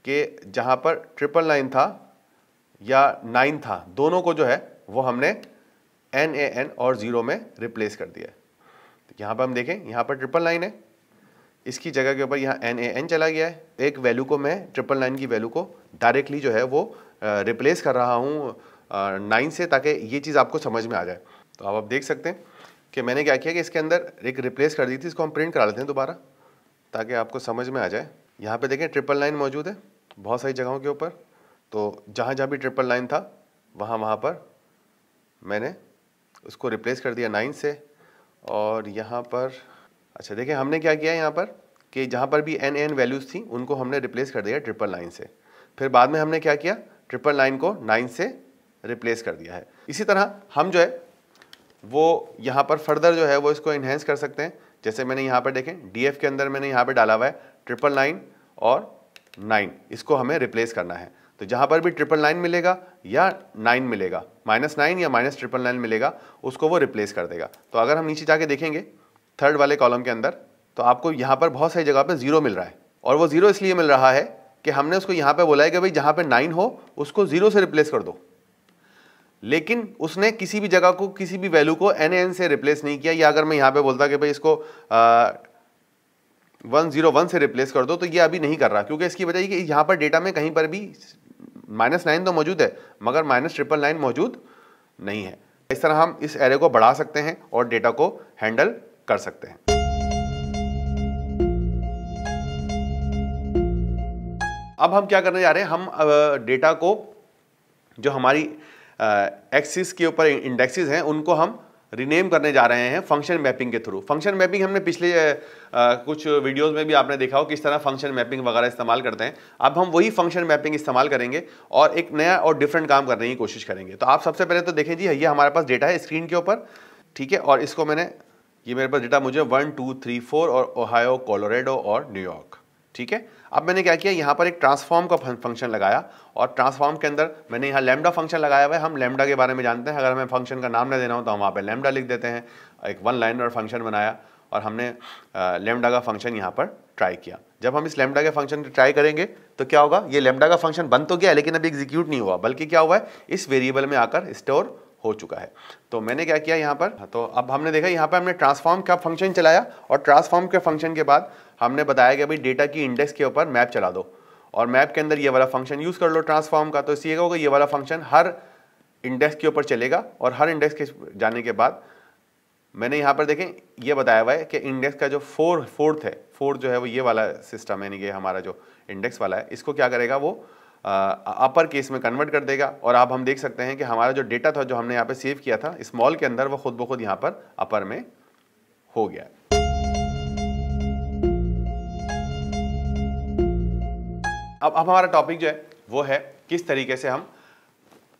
कि जहाँ पर ट्रिपल लाइन था या 9 था, दोनों को जो है वो हमने NaN और 0 में रिप्लेस कर दिया है। तो यहाँ पर हम देखें, यहाँ पर ट्रिपल लाइन है, इसकी जगह के ऊपर यहाँ NaN चला गया है। एक वैल्यू को मैं ट्रिपल लाइन की वैल्यू को डायरेक्टली जो है वो रिप्लेस कर रहा हूँ 9 से, ताकि ये चीज़ आपको समझ में आ जाए। तो अब आप देख सकते हैं कि मैंने क्या किया कि इसके अंदर एक रिप्लेस कर दी थी, इसको हम प्रिंट करा लेते हैं दोबारा ताकि आपको समझ में आ जाए। यहाँ पे देखें ट्रिपल लाइन मौजूद है बहुत सारी जगहों के ऊपर, तो जहाँ जहाँ भी ट्रिपल लाइन था वहाँ पर मैंने उसको रिप्लेस कर दिया 9 से। और यहाँ पर अच्छा देखें हमने क्या किया यहाँ पर कि जहाँ पर भी NaN वैल्यूज़ थी उनको हमने रिप्लेस कर दिया ट्रिपल लाइन से। फिर बाद में हमने क्या किया, ट्रिपल लाइन को 9 से रिप्लेस कर दिया है। इसी तरह हम जो है वो यहाँ पर फर्दर जो है वो इसको इन्हेंस कर सकते हैं। जैसे मैंने यहाँ पर देखें DF के अंदर मैंने यहाँ पे डाला हुआ है ट्रिपल लाइन और 9, इसको हमें रिप्लेस करना है। तो जहाँ पर भी ट्रिपल लाइन मिलेगा या 9 मिलेगा, -9 या -9 मिलेगा, उसको वो रिप्लेस कर देगा। तो अगर हम नीचे जाके देखेंगे थर्ड वाले कॉलम के अंदर, तो आपको यहाँ पर बहुत सारी जगह पर 0 मिल रहा है, और वो 0 इसलिए मिल रहा है कि हमने उसको यहाँ पर बोला है कि भाई जहाँ पर 9 हो उसको 0 से रिप्लेस कर दो, लेकिन उसने किसी भी जगह को किसी भी वैल्यू को NaN से रिप्लेस नहीं किया। या अगर मैं यहाँ पे बोलता कि भाई इसको 101 से रिप्लेस कर दो, तो ये अभी नहीं कर रहा, क्योंकि इसकी वजह ये कि यहाँ पर डेटा में कहीं पर भी -9 तो मौजूद है मगर -999 मौजूद नहीं है। इस तरह हम इस एरे को बढ़ा सकते हैं और डेटा को हैंडल कर सकते हैं। अब हम क्या करने जा रहे हैं, हम डेटा को जो हमारी एक्सिस के ऊपर इंडेक्सेस हैं उनको हम रीनेम करने जा रहे हैं फंक्शन मैपिंग के थ्रू। फंक्शन मैपिंग हमने पिछले कुछ वीडियोस में भी आपने देखा हो किस तरह फंक्शन मैपिंग वगैरह इस्तेमाल करते हैं। अब हम वही फंक्शन मैपिंग इस्तेमाल करेंगे और एक नया और डिफरेंट काम करने की कोशिश करेंगे। तो आप सबसे पहले तो देखें जी, ये हमारे पास डेटा है स्क्रीन के ऊपर, ठीक है, और इसको मैंने, ये मेरे पास डेटा मुझे 1 2 3 4 और ओहायो, कोलोराडो और न्यूयॉर्क, ठीक है। अब मैंने क्या किया, यहाँ पर एक ट्रांसफॉर्म का फंक्शन लगाया और ट्रांसफॉर्म के अंदर मैंने यहाँ लैम्डा फंक्शन लगाया हुआ है। हम लैम्डा के बारे में जानते हैं, अगर हमें फंक्शन का नाम ना देना हो तो हम वहाँ पे लैम्डा लिख देते हैं। एक 1 लाइनर फंक्शन बनाया और हमने लैम्डा का फंक्शन यहाँ पर ट्राई किया। जब हम इस लैम्डा के फंक्शन को ट्राई करेंगे तो क्या होगा, ये लैम्डा का फंक्शन बन तो गया लेकिन अभी एग्जीक्यूट नहीं हुआ, बल्कि क्या हुआ है, इस वेरिएबल में आकर स्टोर हो चुका है। तो मैंने क्या किया यहाँ पर, तो अब हमने देखा यहाँ पर हमने ट्रांसफॉर्म का फंक्शन चलाया और ट्रांसफॉर्म के फंक्शन के बाद हमने बताया कि भाई डेटा की इंडेक्स के ऊपर मैप चला दो और मैप के अंदर ये वाला फंक्शन यूज़ कर लो ट्रांसफॉर्म का। तो इससे ये होगा, ये वाला फंक्शन हर इंडेक्स के ऊपर चलेगा और हर इंडेक्स के जाने के बाद मैंने यहाँ पर देखें ये बताया हुआ है कि इंडेक्स का जो फोर्थ जो है वो ये वाला सिस्टम, यानी कि हमारा जो इंडेक्स वाला है, इसको क्या करेगा, वो अपर केस में कन्वर्ट कर देगा। और अब हम देख सकते हैं कि हमारा जो डेटा था जो हमने यहाँ पे सेव किया था स्मॉल के अंदर, वो खुद ब खुद यहाँ पर अपर में हो गया। अब हमारा टॉपिक जो है वो है किस तरीके से हम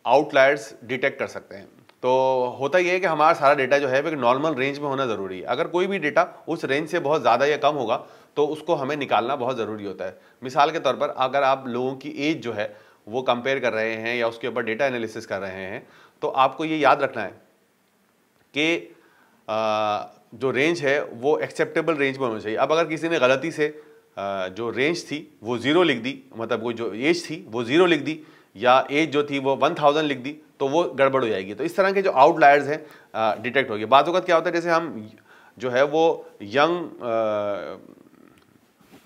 आउटलायर्स डिटेक्ट कर सकते हैं। तो होता यह है कि हमारा सारा डेटा जो है वो एक नॉर्मल रेंज में होना ज़रूरी है। अगर कोई भी डेटा उस रेंज से बहुत ज़्यादा या कम होगा तो उसको हमें निकालना बहुत ज़रूरी होता है। मिसाल के तौर पर अगर आप लोगों की एज जो है वो कंपेयर कर रहे हैं या उसके ऊपर डेटा एनालिसिस कर रहे हैं, तो आपको ये याद रखना है कि जो रेंज है वो एक्सेप्टेबल रेंज में होना चाहिए। अब अगर किसी ने गलती से जो रेंज थी वो 0 लिख दी, मतलब वो जो एज थी वो 0 लिख दी, या एज जो थी वो 1000 लिख दी, तो वो गड़बड़ हो जाएगी। तो इस तरह के जो आउटलायर्स हैं डिटेक्ट होगी। बात वक्त क्या होता है, जैसे हम जो है वो यंग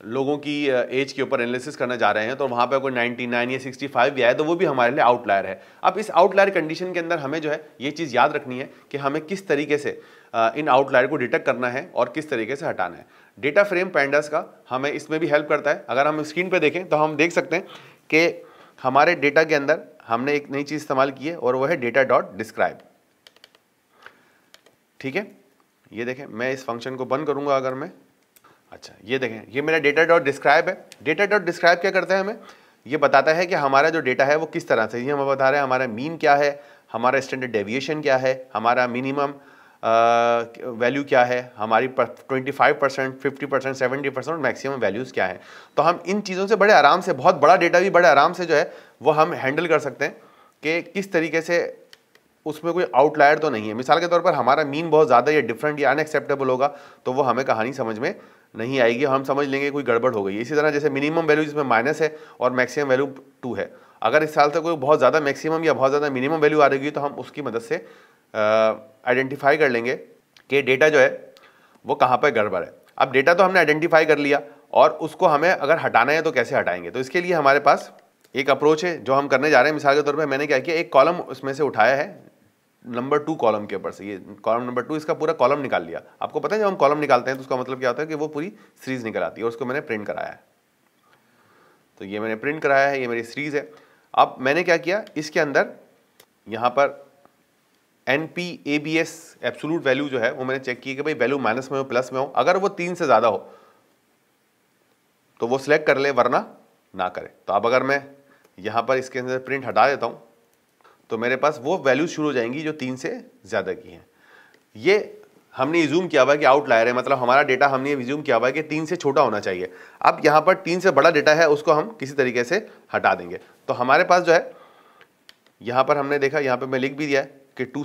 लोगों की एज के ऊपर एनालिसिस करने जा रहे हैं, तो वहाँ पे कोई 99 या 65 भी आए तो वो भी हमारे लिए आउटलायर है। अब इस आउटलायर कंडीशन के अंदर हमें जो है ये चीज़ याद रखनी है कि हमें किस तरीके से इन आउटलायर को डिटेक्ट करना है और किस तरीके से हटाना है। डेटा फ्रेम पैंडास का हमें इसमें भी हेल्प करता है। अगर हम स्क्रीन पर देखें तो हम देख सकते हैं कि हमारे डेटा के अंदर हमने एक नई चीज़ इस्तेमाल की है और वो है डेटा डॉट डिस्क्राइब, ठीक है। ये देखें, मैं इस फंक्शन को बंद करूँगा अगर मैं, अच्छा ये देखें, ये मेरा डेटा डॉट डिस्क्राइब है। डेटा डॉट डिस्क्राइब क्या करता है, हमें ये बताता है कि हमारा जो डेटा है वो किस तरह से, ये हमें बता रहे हैं हमारा मीन क्या है, हमारा स्टैंडर्ड डेविएशन क्या है, हमारा मिनिमम वैल्यू क्या है, हमारी 25%, 50%, 70% मैक्सिमम वैल्यूज़ क्या है। तो हम इन चीज़ों से बड़े आराम से, बहुत बड़ा डेटा भी बड़े आराम से जो है वो हम हैंडल कर सकते हैं कि किस तरीके से उसमें कोई आउटलायर तो नहीं है। मिसाल के तौर पर हमारा मीन बहुत ज़्यादा या डिफरेंट या अनएक्सेप्टेबल होगा तो वो हमें कहानी समझ में नहीं आएगी, हम समझ लेंगे कोई गड़बड़ हो गई। इसी तरह जैसे मिनिमम वैल्यू जिसमें माइनस है और मैक्सिमम वैल्यू 2 है, अगर इस साल से कोई बहुत ज़्यादा मैक्सिमम या बहुत ज़्यादा मिनिमम वैल्यू आ रही है तो हम उसकी मदद से आइडेंटिफाई कर लेंगे कि डेटा जो है वो कहाँ पर गड़बड़ है। अब डेटा तो हमने आइडेंटिफाई कर लिया और उसको हमें अगर हटाना है तो कैसे हटाएंगे। तो इसके लिए हमारे पास एक अप्रोच है जो हम करने जा रहे हैं। मिसाल के तौर पर मैंने क्या किया, एक कॉलम उसमें से उठाया है नंबर 2 कॉलम के ऊपर से, ये कॉलम नंबर 2, इसका पूरा कॉलम निकाल लिया। आपको पता है जब हम कॉलम निकालते हैं तो उसका मतलब क्या होता है कि वो पूरी सीरीज निकल आती है, और उसको मैंने प्रिंट कराया है। तो ये मैंने प्रिंट कराया है, ये मेरी सीरीज है। अब मैंने क्या किया, इसके अंदर यहाँ पर NP-ABS एब्सोल्यूट वैल्यू जो है वो मैंने चेक की कि भाई वैल्यू माइनस में हो प्लस में हो। अगर वो 3 से ज़्यादा हो तो वो सिलेक्ट कर ले, वरना ना करे। तो अब अगर मैं यहाँ पर इसके अंदर प्रिंट हटा देता हूँ तो मेरे पास वो वैल्यूज शुरू हो जाएंगी जो 3 से ज़्यादा की हैं। ये हमने इज्यूम किया हुआ है कि आउटलायर है, मतलब हमारा डेटा हमने इज्यूम किया हुआ है कि 3 से छोटा होना चाहिए। अब यहाँ पर 3 से बड़ा डेटा है उसको हम किसी तरीके से हटा देंगे। तो हमारे पास जो है यहाँ पर हमने देखा, यहाँ पर मैं लिख भी दिया है कि to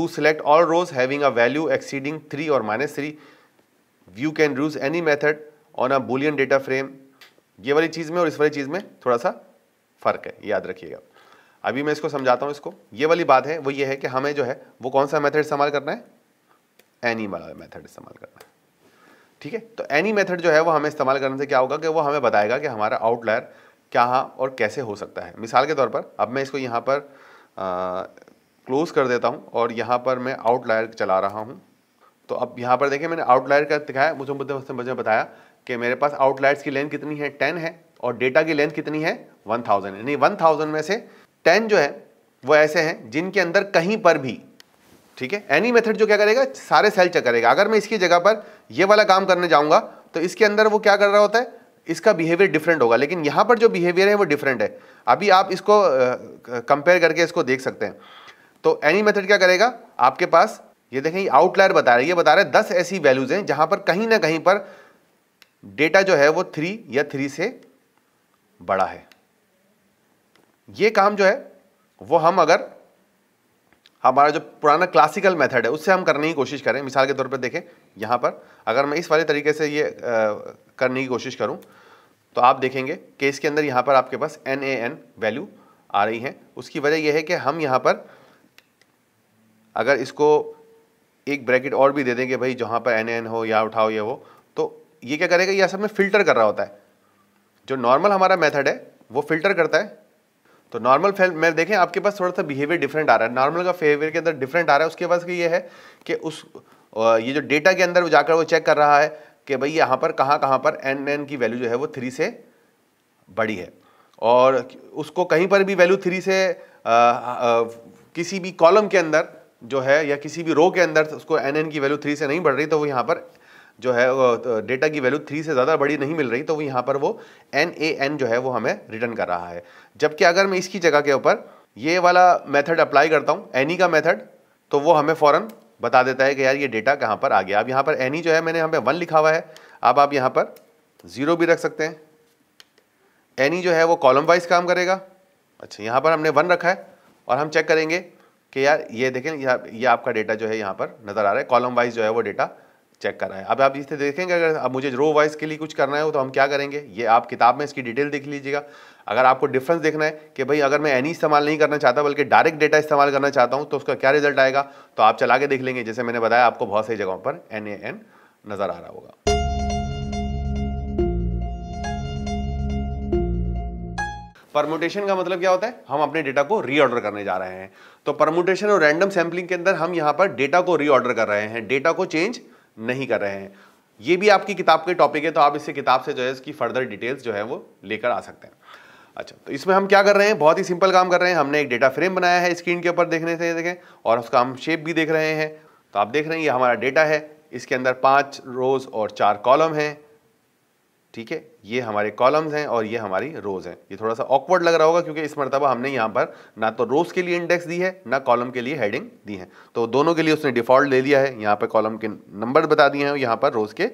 select all rows having a value exceeding 3 और -3 you can use any method on a boolean data frame. ये वाली चीज़ में और इस वाली चीज़ में थोड़ा सा फ़र्क है, याद रखिएगा। अभी मैं इसको समझाता हूँ। इसको ये वाली बात है वो ये है कि हमें जो है वो कौन सा मेथड इस्तेमाल करना है, एनी वाला मेथड इस्तेमाल करना है। ठीक है। तो एनी मेथड जो है वो हमें इस्तेमाल करने से क्या होगा कि वो हमें बताएगा कि हमारा आउटलायर कहाँ और कैसे हो सकता है। मिसाल के तौर पर अब मैं इसको यहाँ पर क्लोज कर देता हूँ और यहाँ पर मैं आउटलायर चला रहा हूँ। तो अब यहाँ पर देखिए मैंने आउटलायर का दिखाया, मुझे बताया कि मेरे पास आउटलायर्स की लेंथ कितनी है 10 है और डेटा की लेंथ कितनी है 1000, यानी 1000 में से 10 जो है वो ऐसे हैं जिनके अंदर कहीं पर भी, ठीक है, एनी मेथड जो क्या करेगा सारे सेल चेक करेगा। अगर मैं इसकी जगह पर ये वाला काम करने जाऊंगा तो इसके अंदर वो क्या कर रहा होता है, इसका बिहेवियर डिफरेंट होगा, लेकिन यहां पर जो बिहेवियर है वो डिफरेंट है। अभी आप इसको कंपेयर करके इसको देख सकते हैं। तो एनी मेथड क्या करेगा, आपके पास ये देखें आउटलायर बता रहा है, ये बता रहा है 10 ऐसी वैल्यूज हैं जहां पर कहीं ना कहीं पर डेटा जो है वो 3 या 3 से बड़ा है। ये काम जो है वो हम अगर हमारा जो पुराना क्लासिकल मेथड है उससे हम करने की कोशिश करें, मिसाल के तौर पर देखें यहाँ पर अगर मैं इस वाले तरीके से ये करने की कोशिश करूँ तो आप देखेंगे कि इसके अंदर यहाँ पर आपके पास NaN वैल्यू आ रही है। उसकी वजह यह है कि हम यहाँ पर अगर इसको एक ब्रैकेट और भी दे देंगे भाई जहाँ पर NaN हो या उठाओ ये हो, तो ये क्या करेगा, ये असल में फिल्टर कर रहा होता है। जो नॉर्मल हमारा मेथड है वो फिल्टर करता है। तो नॉर्मल में देखें आपके पास थोड़ा सा बिहेवियर डिफरेंट आ रहा है, नॉर्मल का बिहेवियर के अंदर डिफरेंट आ रहा है। उसके बाद ये है कि ये जो डेटा के अंदर जाकर वो चेक कर रहा है कि भाई यहाँ पर कहाँ पर NaN की वैल्यू जो है वो 3 से बड़ी है, और उसको कहीं पर भी वैल्यू 3 से किसी भी कॉलम के अंदर जो है या किसी भी रो के अंदर उसको NaN की वैल्यू 3 से नहीं बढ़ रही, तो वो यहाँ पर जो है डेटा की वैल्यू 3 से ज़्यादा बड़ी नहीं मिल रही, तो वो यहाँ पर वो NaN जो है वो हमें रिटर्न कर रहा है। जबकि अगर मैं इसकी जगह के ऊपर ये वाला मेथड अप्लाई करता हूँ एनी का मेथड, तो वो हमें फ़ौरन बता देता है कि यार ये डेटा कहाँ पर आ गया। अब यहाँ पर एनी जो है मैंने यहाँ पे 1 लिखा हुआ है, अब आप यहाँ पर 0 भी रख सकते हैं। एनी जो है वो कॉलम वाइज काम करेगा। अच्छा, यहाँ पर हमने 1 रखा है और हम चेक करेंगे कि यार ये देखें ये आपका डेटा जो है यहाँ पर नज़र आ रहा है, कॉलम वाइज जो है वो डेटा चेक कर रहा है। अब आप इसे देखेंगे, अगर अब मुझे रो वाइज के लिए कुछ करना है तो हम क्या करेंगे, ये आप किताब में इसकी डिटेल देख लीजिएगा। अगर आपको डिफरेंस देखना है कि भाई अगर मैं एनी इस्तेमाल नहीं करना चाहता बल्कि डायरेक्ट डेटा इस्तेमाल करना चाहता हूं तो उसका क्या रिजल्ट आएगा, तो आप चला के देख लेंगे। जैसे मैंने बताया आपको बहुत सी जगहों पर NaN नजर आ रहा होगा। परमुटेशन का मतलब क्या होता है, हम अपने डेटा को रीऑर्डर करने जा रहे हैं। तो परमुटेशन और रैंडम सैम्पलिंग के अंदर हम यहाँ पर डेटा को रीऑर्डर कर रहे हैं, डेटा को चेंज नहीं कर रहे हैं। ये भी आपकी किताब के टॉपिक है, तो आप इससे किताब से जो है इसकी फर्दर डिटेल्स जो है वो लेकर आ सकते हैं। अच्छा, तो इसमें हम क्या कर रहे हैं, बहुत ही सिंपल काम कर रहे हैं। हमने एक डेटा फ्रेम बनाया है स्क्रीन के ऊपर देखने से देखें, और उसका हम शेप भी देख रहे हैं। तो आप देख रहे हैं ये हमारा डेटा है, इसके अंदर 5 रोज और 4 कॉलम हैं। ठीक है, ये हमारे कॉलम्स हैं और ये हमारी रोज हैं। ये थोड़ा सा ऑकवर्ड लग रहा होगा क्योंकि इस मरतबा हमने यहाँ पर ना तो रोज के लिए इंडेक्स दी है ना कॉलम के लिए हेडिंग दी है, तो दोनों के लिए उसने डिफॉल्ट ले लिया है। यहाँ पर कॉलम के नंबर बता दिए हैं और यहाँ पर रोज के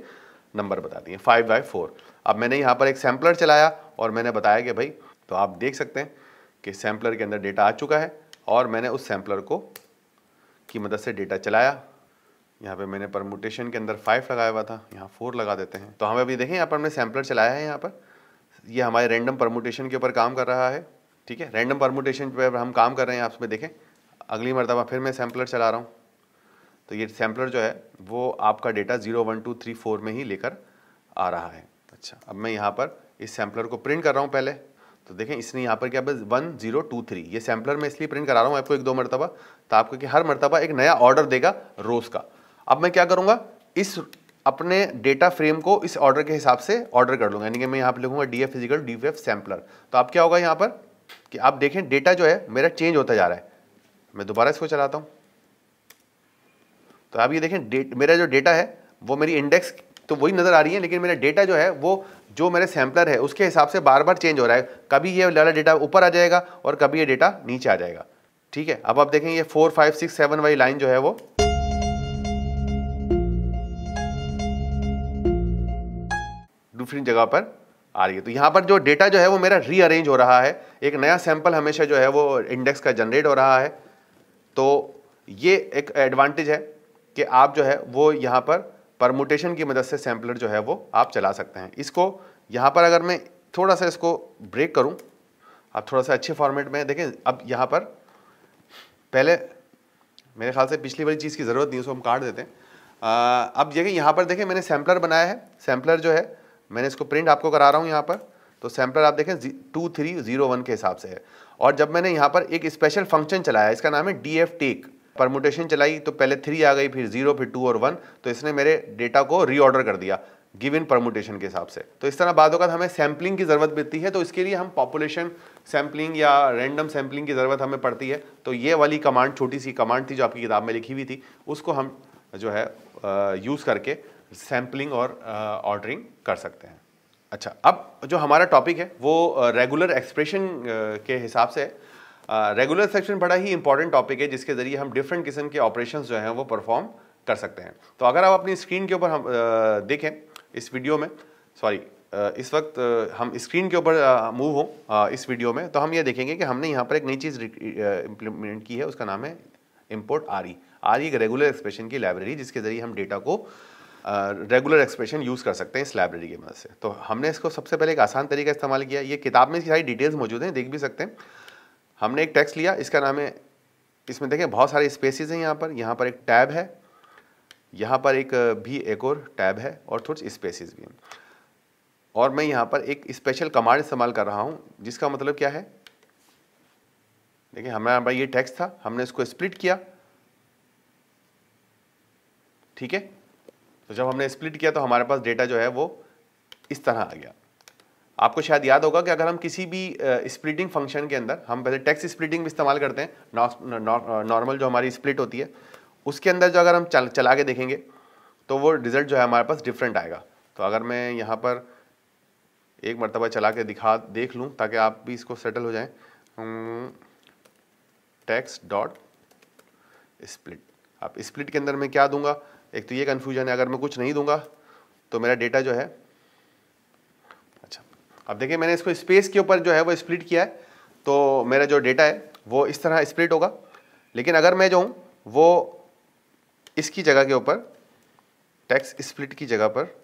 नंबर बता दिए 5/4। अब मैंने यहाँ पर एक सैम्पलर चलाया और मैंने बताया कि भाई, तो आप देख सकते हैं कि सैम्पलर के अंदर डेटा आ चुका है और मैंने उस सैम्पलर को की मदद से डेटा चलाया। यहाँ पे मैंने परमुटेशन के अंदर 5 लगाया हुआ था, यहाँ 4 लगा देते हैं। तो हमें अभी देखें यहाँ पर हमने सैम्पलर चलाया है, यहाँ पर ये हमारे रैंडम परमुटेशन के ऊपर काम कर रहा है। ठीक है, रैंडम परमुटेशन पर हम काम कर रहे हैं। आप उसमें देखें अगली मरतबा फिर मैं सैम्पलर चला रहा हूँ, तो ये सैम्पलर जो है वो आपका डेटा 0 1 2 3 4 में ही लेकर आ रहा है। अच्छा, अब मैं यहाँ पर इस सैम्पलर को प्रिंट कर रहा हूँ पहले, तो देखें इसने यहाँ पर क्या बस 1 0 2 3, ये सैम्पलर मैं इसलिए प्रिंट करा रहा हूँ आपको 1-2 मरतबा, तो आपको कि हर मरतबा एक नया ऑर्डर देगा रोज़ का। अब मैं क्या करूँगा, इस अपने डेटा फ्रेम को इस ऑर्डर के हिसाब से ऑर्डर कर लूँगा, यानी कि मैं यहाँ पर लिखूँगा DF = DF सैम्पलर। तो अब क्या होगा यहाँ पर कि आप देखें डेटा जो है मेरा चेंज होता जा रहा है। मैं दोबारा इसको चलाता हूँ, तो आप ये देखें मेरा जो डेटा है वो मेरी इंडेक्स तो वही नज़र आ रही है, लेकिन मेरा डेटा जो है वो जो मेरे सैम्पलर है उसके हिसाब से बार बार चेंज हो रहा है। कभी ये वाला डेटा ऊपर आ जाएगा और कभी ये डेटा नीचे आ जाएगा। ठीक है, अब आप देखें ये 4 5 6 7 वाली लाइन जो है वो डिफरेंट जगह पर आ रही है। तो यहाँ पर जो डेटा जो है वो मेरा रीअरेंज हो रहा है, एक नया सैंपल हमेशा जो है वो इंडेक्स का जनरेट हो रहा है। तो ये एक एडवांटेज है कि आप जो है वो यहाँ पर परमुटेशन की मदद से सैम्पलर जो है वो आप चला सकते हैं। इसको यहाँ पर अगर मैं थोड़ा सा इसको ब्रेक करूँ, आप थोड़ा सा अच्छे फॉर्मेट में देखें। अब यहाँ पर पहले मेरे ख्याल से पिछली वाली चीज़ की ज़रूरत नहीं, उसको हम काट देते हैं। अब देखिए यहाँ पर देखें मैंने सैम्पलर बनाया है। सैम्पलर जो है मैंने इसको प्रिंट आपको करा रहा हूँ यहाँ पर। तो सैम्पलर आप देखें 2301 के हिसाब से है। और जब मैंने यहाँ पर एक स्पेशल फंक्शन चलाया, इसका नाम है DF टेक, परमुटेशन चलाई तो पहले 3 आ गई, फिर 0, फिर 2 और 1, तो इसने मेरे डेटा को रीऑर्डर कर दिया गिवन परमुटेशन के हिसाब से। तो इस तरह बाद होगा हमें सैम्पलिंग की ज़रूरत पड़ती है, तो इसके लिए हम पॉपुलेशन सैम्पलिंग या रैंडम सैम्पलिंग की ज़रूरत हमें पड़ती है। तो ये वाली कमांड, छोटी सी कमांड थी जो आपकी किताब में लिखी हुई थी, उसको हम जो है यूज़ करके सैम्पलिंग और ऑर्डरिंग कर सकते हैं। अच्छा, अब जो हमारा टॉपिक है वो रेगुलर एक्सप्रेशन के हिसाब से रेगुलर एक्सप्रेशन बड़ा ही इंपॉर्टेंट टॉपिक है, जिसके ज़रिए हम डिफरेंट किस्म के ऑपरेशंस जो हैं वो परफॉर्म कर सकते हैं। तो अगर आप अपनी स्क्रीन के ऊपर हम देखें इस वीडियो में, सॉरी इस वक्त हम स्क्रीन के ऊपर मूव हो इस वीडियो में, तो हम ये देखेंगे कि हमने यहाँ पर एक नई चीज़ इम्प्लीमेंट की है, उसका नाम है इम्पोर्ट RE। RE एक रेगुलर एक्सप्रेशन की लाइब्रेरी, जिसके ज़रिए हम डेटा को रेगुलर एक्सप्रेशन यूज़ कर सकते हैं इस लाइब्रेरी की मदद से। तो हमने इसको सबसे पहले एक आसान तरीका इस्तेमाल किया। ये किताब में इसकी सारी डिटेल्स मौजूद हैं, देख भी सकते हैं। हमने एक टेक्स्ट लिया, इसका नाम है, इसमें देखें बहुत सारे स्पेसेस हैं। यहाँ पर एक टैब है, यहाँ पर एक और टैब है और थोड़ी स्पेसेस भी हैं। और मैं यहाँ पर एक स्पेशल कमांड इस्तेमाल कर रहा हूँ, जिसका मतलब क्या है, देखिए हमारे पास ये टेक्स्ट था, हमने इसको स्प्लिट किया, ठीक है। तो जब हमने स्प्लिट किया तो हमारे पास डेटा जो है वो इस तरह आ गया। आपको शायद याद होगा कि अगर हम किसी भी स्प्लिटिंग फंक्शन के अंदर, हम पहले टेक्स्ट स्प्लिटिंग भी इस्तेमाल करते हैं, नॉर्मल जो हमारी स्प्लिट होती है, उसके अंदर जो अगर हम चला के देखेंगे तो वो रिजल्ट जो है हमारे पास डिफरेंट आएगा। तो अगर मैं यहाँ पर एक मरतबा चला के देख लूँ ताकि आप भी इसको सेटल हो जाएं, टेक्स्ट डॉट स्प्लिट। आप स्प्लिट के अंदर मैं क्या दूंगा, एक तो ये कन्फ्यूजन है, अगर मैं कुछ नहीं दूंगा तो मेरा डेटा जो है, अच्छा अब देखिए मैंने इसको स्पेस के ऊपर जो है वो स्प्लिट किया है, तो मेरा जो डेटा है वो इस तरह स्प्लिट होगा। लेकिन अगर मैं जो हूँ वो इसकी जगह के ऊपर, टेक्स्ट स्प्लिट की जगह पर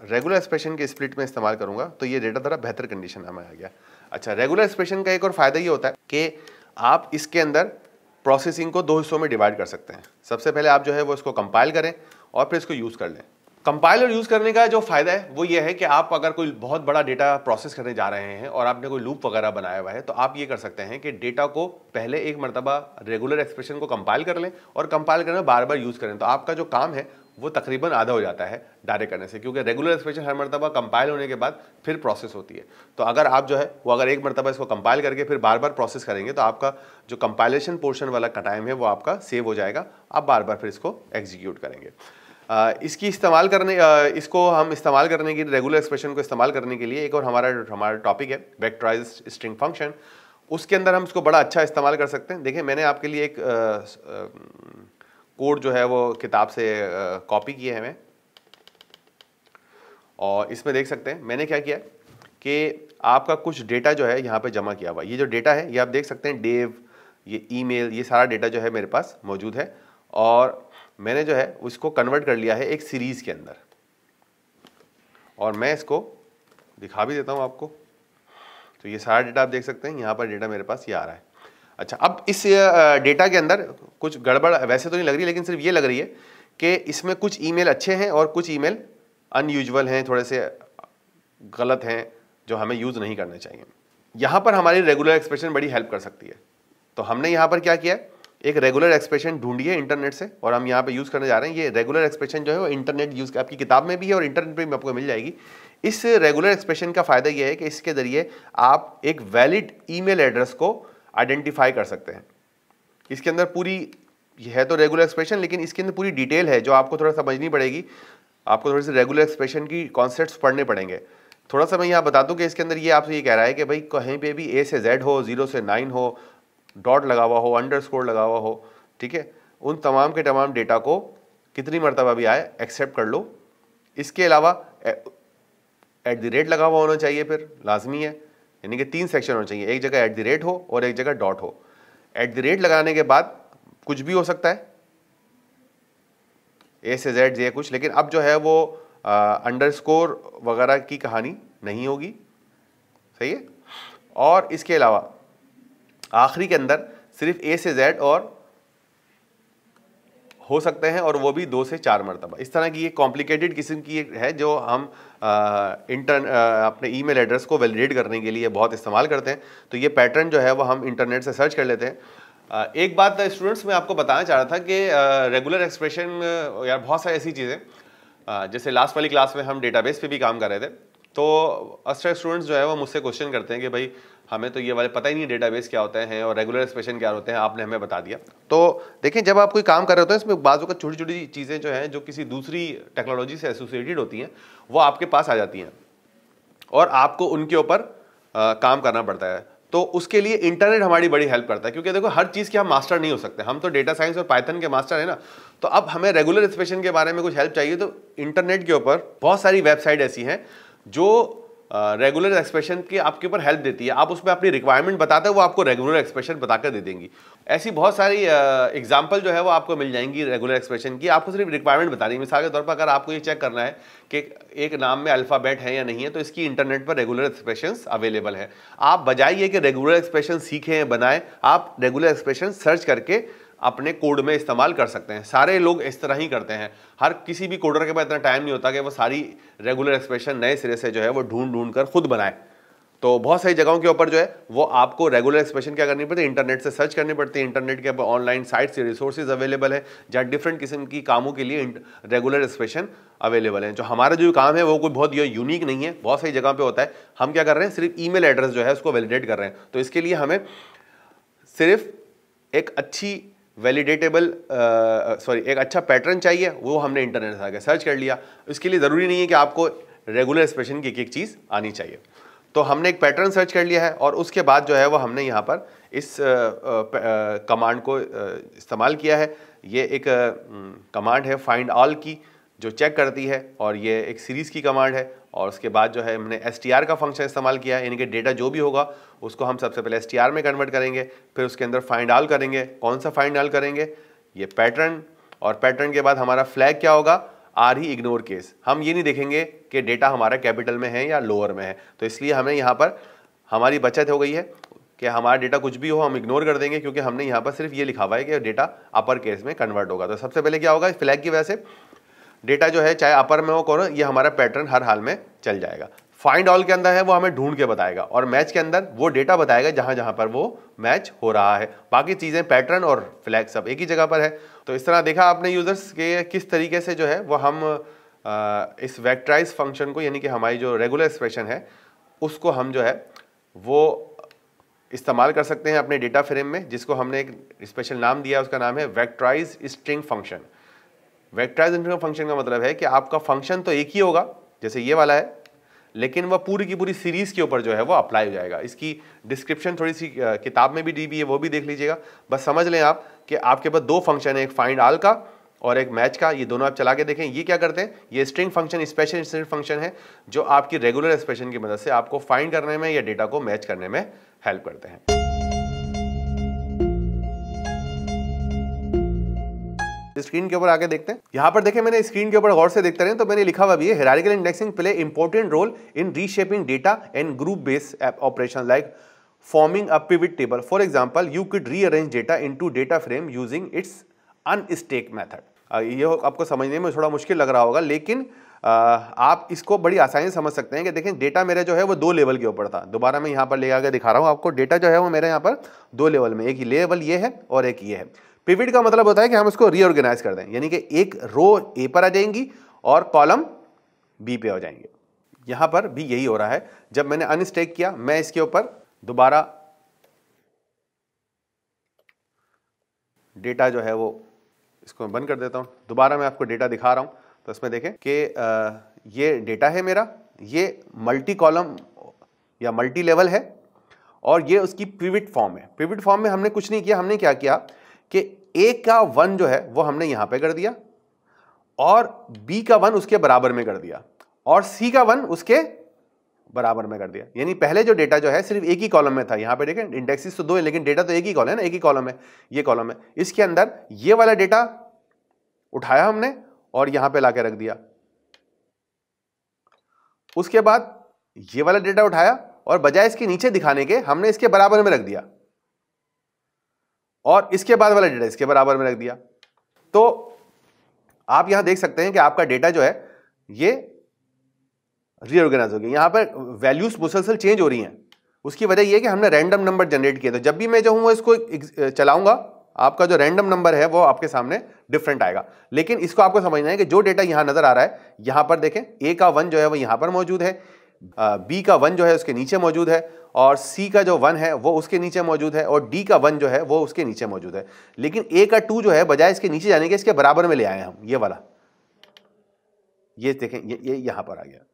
रेगुलर एक्सप्रेशन के स्प्लिट में इस्तेमाल करूंगा, तो ये डेटा थोड़ा बेहतर कंडीशन में आ गया। अच्छा, रेगुलर एक्सप्रेशन का एक और फायदा ये होता है कि आप इसके अंदर प्रोसेसिंग को 2 हिस्सों में डिवाइड कर सकते हैं। सबसे पहले आप जो है वो इसको कंपाइल करें और फिर इसको यूज़ कर लें। कंपाइल और यूज़ करने का जो फ़ायदा है वो ये है कि आप अगर कोई बहुत बड़ा डेटा प्रोसेस करने जा रहे हैं और आपने कोई लूप वगैरह बनाया हुआ है, तो आप ये कर सकते हैं कि डेटा को पहले एक मरतबा रेगुलर एक्सप्रेशन को कंपाइल कर लें और कंपाइल करने में बार बार यूज़ करें, तो आपका जो काम है वो तकरीबन आधा हो जाता है डायरेक्ट करने से, क्योंकि रेगुलर एक्सप्रेशन हर मरतबा कंपाइल होने के बाद फिर प्रोसेस होती है। तो अगर आप जो है वो अगर एक मरतबा इसको कंपाइल करके फिर बार बार प्रोसेस करेंगे तो आपका जो कंपाइलेशन पोर्शन वाला का टाइम है वो आपका सेव हो जाएगा, आप बार बार फिर इसको एग्जीक्यूट करेंगे। इसको हम इस्तेमाल करने की, रेगुलर एक्सप्रेशन को इस्तेमाल करने के लिए एक और हमारा टॉपिक है वेक्टराइज्ड स्ट्रिंग फंक्शन। उसके अंदर हम इसको बड़ा अच्छा इस्तेमाल कर सकते हैं। देखिए मैंने आपके लिए एक कोड जो है वो किताब से कॉपी किए हैं मैं, और इसमें देख सकते हैं मैंने क्या किया कि आपका कुछ डेटा जो है यहाँ पे जमा किया हुआ। ये जो डेटा है ये आप देख सकते हैं, डेव, ये ईमेल, ये सारा डेटा जो है मेरे पास मौजूद है, और मैंने जो है उसको कन्वर्ट कर लिया है एक सीरीज़ के अंदर, और मैं इसको दिखा भी देता हूँ आपको। तो ये सारा डेटा आप देख सकते हैं, यहाँ पर डेटा मेरे पास ये आ रहा है। अच्छा, अब इस डेटा के अंदर कुछ गड़बड़ वैसे तो नहीं लग रही, लेकिन सिर्फ ये लग रही है कि इसमें कुछ ईमेल अच्छे हैं और कुछ ईमेल अनयूजुअल हैं, थोड़े से गलत हैं, जो हमें यूज़ नहीं करने चाहिए। यहाँ पर हमारी रेगुलर एक्सप्रेशन बड़ी हेल्प कर सकती है। तो हमने यहाँ पर क्या किया, एक रेगुलर एक्सप्रेशन ढूंढी है इंटरनेट से, और हम यहाँ पे यूज़ करने जा रहे हैं। ये रेगुलर एक्सप्रेशन जो है वो इंटरनेट यूज़, आपकी किताब में भी है और इंटरनेट पे भी आपको मिल जाएगी। इस रेगुलर एक्सप्रेशन का फ़ायदा ये है कि इसके ज़रिए आप एक वैलिड ईमेल एड्रेस को आइडेंटिफाई कर सकते हैं। इसके अंदर पूरी, ये है तो रेगुलर एक्सप्रेशन, लेकिन इसके अंदर पूरी डिटेल है जो आपको थोड़ा समझनी पड़ेगी। आपको थोड़ी सी रेगुलर एक्सप्रेशन की कॉन्सेप्ट्स पढ़ने पड़ेंगे। थोड़ा सा मैं यहाँ बता दूँ कि इसके अंदर ये आपसे ये कह रहा है कि भाई कहीं पे भी A से Z हो, 0 से 9 हो, डॉट लगा हुआ हो, अंडरस्कोर लगा हुआ हो, ठीक है, उन तमाम के तमाम डेटा को कितनी मरतबा भी आए एक्सेप्ट कर लो। इसके अलावा @ लगा हुआ होना चाहिए, फिर लाजमी है, यानी कि 3 सेक्शन होना चाहिए, एक जगह @ हो और एक जगह डॉट हो। @ लगाने के बाद कुछ भी हो सकता है, A से Z जे कुछ, लेकिन अब जो है वो अंडरस्कोर वगैरह की कहानी नहीं होगी, सही है। और इसके अलावा आखिरी के अंदर सिर्फ A से Z और हो सकते हैं और वो भी 2 से 4 मरतबा। इस तरह की ये कॉम्प्लिकेटेड किस्म की है जो हम अपने ईमेल एड्रेस को वैलिडेट करने के लिए बहुत इस्तेमाल करते हैं। तो ये पैटर्न जो है वो हम इंटरनेट से सर्च कर लेते हैं। एक बात स्टूडेंट्स मैं आपको बताना चाह रहा था कि रेगुलर एक्सप्रेशन यार बहुत सारी ऐसी चीज़ें, जैसे लास्ट वाली क्लास में हम डेटाबेस पे भी काम कर रहे थे, तो अक्सर स्टूडेंट्स जो है वो मुझसे क्वेश्चन करते हैं कि भाई हमें तो ये वाले पता ही नहीं डेटाबेस क्या होते हैं और रेगुलर एक्सप्रेशन क्या होते हैं, आपने हमें बता दिया। तो देखिए, जब आप कोई काम कर रहे होते हैं इसमें बाजू का छोटी छोटी चीज़ें जो हैं जो किसी दूसरी टेक्नोलॉजी से एसोसिएटेड होती हैं वो आपके पास आ जाती हैं और आपको उनके ऊपर काम करना पड़ता है। तो उसके लिए इंटरनेट हमारी बड़ी हेल्प करता है, क्योंकि देखो हर चीज़ के हम मास्टर नहीं हो सकते, हम तो डेटा साइंस और पाइथन के मास्टर है ना। तो अब हमें रेगुलर एक्सप्रेशन के बारे में कुछ हेल्प चाहिए, तो इंटरनेट के ऊपर बहुत सारी वेबसाइट ऐसी हैं जो रेगुलर एक्सप्रेशन की आपके ऊपर हेल्प देती है। आप उसमें अपनी रिक्वायरमेंट बताते हो, वो आपको रेगुलर एक्सप्रेशन बताकर दे देंगी। ऐसी बहुत सारी एग्जांपल जो है वो आपको मिल जाएंगी रेगुलर एक्सप्रेशन की, आपको सिर्फ रिक्वायरमेंट बता देंगी। मिसाल के तौर पर अगर आपको ये चेक करना है कि एक नाम में अल्फ़ाबेट है या नहीं है, तो इसकी इंटरनेट पर रेगुलर एक्सप्रेशंस अवेलेबल है। आप बजाय ये कि रेगुलर एक्सप्रेशन सीखें बनाएं, आप रेगुलर एक्सप्रेशन सर्च करके अपने कोड में इस्तेमाल कर सकते हैं। सारे लोग इस तरह ही करते हैं, हर किसी भी कोडर के पास इतना टाइम नहीं होता कि वो सारी रेगुलर एक्सप्रेशन नए सिरे से जो है वो ढूंढ कर खुद बनाए। तो बहुत सारी जगहों के ऊपर जो है वो आपको रेगुलर एक्सप्रेशन क्या करनी पड़ती है, इंटरनेट से सर्च करनी पड़ती है। इंटरनेट के ऊपर ऑनलाइन साइट्स से रिसोर्सेज अवेलेबल है जहाँ डिफरेंट किस्म की कामों के लिए रेगुलर एक्सप्रेशन अवेलेबल है। जो हमारा जो काम है वो कोई बहुत यूनिक नहीं है, बहुत सारी जगह पे होता है। हम क्या कर रहे हैं, सिर्फ ईमेल एड्रेस जो है उसको वैलिडेट कर रहे हैं। तो इसके लिए हमें सिर्फ एक अच्छी वैलिडेटेबल एक अच्छा पैटर्न चाहिए, वो हमने इंटरनेट से आके सर्च कर लिया। इसके लिए ज़रूरी नहीं है कि आपको रेगुलर एक्सप्रेशन की एक चीज़ आनी चाहिए। तो हमने एक पैटर्न सर्च कर लिया है और उसके बाद जो है वो हमने यहाँ पर इस कमांड को इस्तेमाल किया है। ये एक कमांड है फाइंड ऑल की, जो चेक करती है, और ये एक सीरीज़ की कमांड है। और उसके बाद जो है हमने str का फंक्शन इस्तेमाल किया है, यानी कि डेटा जो भी होगा उसको हम सबसे पहले str में कन्वर्ट करेंगे, फिर उसके अंदर फाइंड ऑल करेंगे। कौन सा फाइंड ऑल करेंगे, ये पैटर्न, और पैटर्न के बाद हमारा फ्लैग क्या होगा, आर ही इग्नोर केस। हम ये नहीं देखेंगे कि डेटा हमारा कैपिटल में है या लोअर में है, तो इसलिए हमें यहाँ पर हमारी बचत हो गई है कि हमारा डेटा कुछ भी हो हम इग्नोर कर देंगे, क्योंकि हमने यहाँ पर सिर्फ ये लिखा हुआ है कि डेटा अपर केस में कन्वर्ट होगा। तो सबसे पहले क्या होगा, इस फ्लैग की वजह से डेटा जो है चाहे अपर में हो कौन, ये हमारा पैटर्न हर हाल में चल जाएगा। फाइंड ऑल के अंदर है वो हमें ढूंढ के बताएगा, और मैच के अंदर वो डेटा बताएगा जहां जहां पर वो मैच हो रहा है। बाकी चीज़ें पैटर्न और फ्लैग सब एक ही जगह पर है। तो इस तरह देखा आपने यूजर्स के किस तरीके से जो है वो हम इस वेक्टराइज फंक्शन को, यानी कि हमारी जो रेगुलर एक्सप्रेशन है उसको हम जो है वो इस्तेमाल कर सकते हैं अपने डेटा फ्रेम में, जिसको हमने एक स्पेशल नाम दिया है, उसका नाम है vectorise string function. Vectorise string function का मतलब है कि आपका फंक्शन तो एक ही होगा जैसे ये वाला है, लेकिन वह पूरी की पूरी सीरीज़ के ऊपर जो है वो अप्लाई हो जाएगा। इसकी डिस्क्रिप्शन थोड़ी सी किताब में भी दी हुई है, वो भी देख लीजिएगा। बस समझ लें आप कि आपके पास दो फंक्शन है, एक फाइंड ऑल का और एक मैच का। ये दोनों आप चला के देखें। ये क्या करते हैं, ये string function special string function है जो आपकी रेगुलर एक्सप्रेशन की मदद से आपको फाइंड करने में या डेटा को मैच करने में हेल्प करते हैं। स्क्रीन के ऊपर आके देखते हैं। यहां पर देखें, मैंने स्क्रीन के ऊपर गौर से देखते रहे तो मैंने लिखा हुआ भी है, hierarchical indexing play important role in reshaping data and group based operation like forming a pivot table. For example, you could rearrange data into data frame using its unstack method. ये आपको समझने में थोड़ा मुश्किल लग रहा होगा, लेकिन आप इसको बड़ी आसानी से समझ सकते हैं कि देखें, डेटा मेरा जो है वो 2 लेवल के ऊपर था। दोबारा मैं यहाँ पर ले आकर दिखा रहा हूँ आपको। डेटा जो है वो मेरे यहाँ पर 2 लेवल में, एक ही लेवल ये है और एक ये है। पिवट का मतलब होता है कि हम इसको रीऑर्गेनाइज कर दें, यानी कि एक रो ए पर आ जाएंगी और कॉलम बी पे हो जाएंगे। यहां पर भी यही हो रहा है। जब मैंने अनस्टैक किया, मैं इसके ऊपर दोबारा डेटा जो है वो इसको मैं बंद कर देता हूं। दोबारा मैं आपको डेटा दिखा रहा हूं, तो इसमें देखें कि ये डेटा है मेरा, ये मल्टी कॉलम या मल्टी लेवल है और ये उसकी पिवट फॉर्म है। पिवट फॉर्म में हमने कुछ नहीं किया। हमने क्या किया कि ए का 1 जो है वो हमने यहां पे कर दिया और बी का 1 उसके बराबर में कर दिया और सी का 1 उसके बराबर में कर दिया। यानी पहले जो डेटा जो है सिर्फ एक ही कॉलम में था। यहां पे देखें, इंडेक्सेस तो 2 है लेकिन डेटा तो एक ही कॉलम है ना, एक ही कॉलम है, ये कॉलम है। इसके अंदर ये वाला डेटा उठाया हमने और यहां पे लाके रख दिया। उसके बाद ये वाला डेटा उठाया और बजाय इसके नीचे दिखाने के हमने इसके बराबर में रख दिया और इसके बाद वाला डेटा इसके बराबर में रख दिया। तो आप यहां देख सकते हैं कि आपका डेटा जो है ये रीऑर्गेनाइज हो गया। यहां पर वैल्यूज मुसलसल चेंज हो रही हैं। उसकी वजह यह है कि हमने रैंडम नंबर जनरेट किए। तो जब भी मैं जो हूं इसको चलाऊंगा, आपका जो रैंडम नंबर है वो आपके सामने डिफरेंट आएगा। लेकिन इसको आपको समझना है कि जो डेटा यहां नजर आ रहा है, यहां पर देखें ए का 1 जो है वो यहां पर मौजूद है, बी का 1 जो है उसके नीचे मौजूद है, और सी का जो 1 है वो उसके नीचे मौजूद है, और डी का 1 जो है वो उसके नीचे मौजूद है। लेकिन ए का 2 जो है बजाय इसके नीचे जाने के इसके बराबर में ले आए हम, ये वाला, ये देखें ये यहां पर आ गया,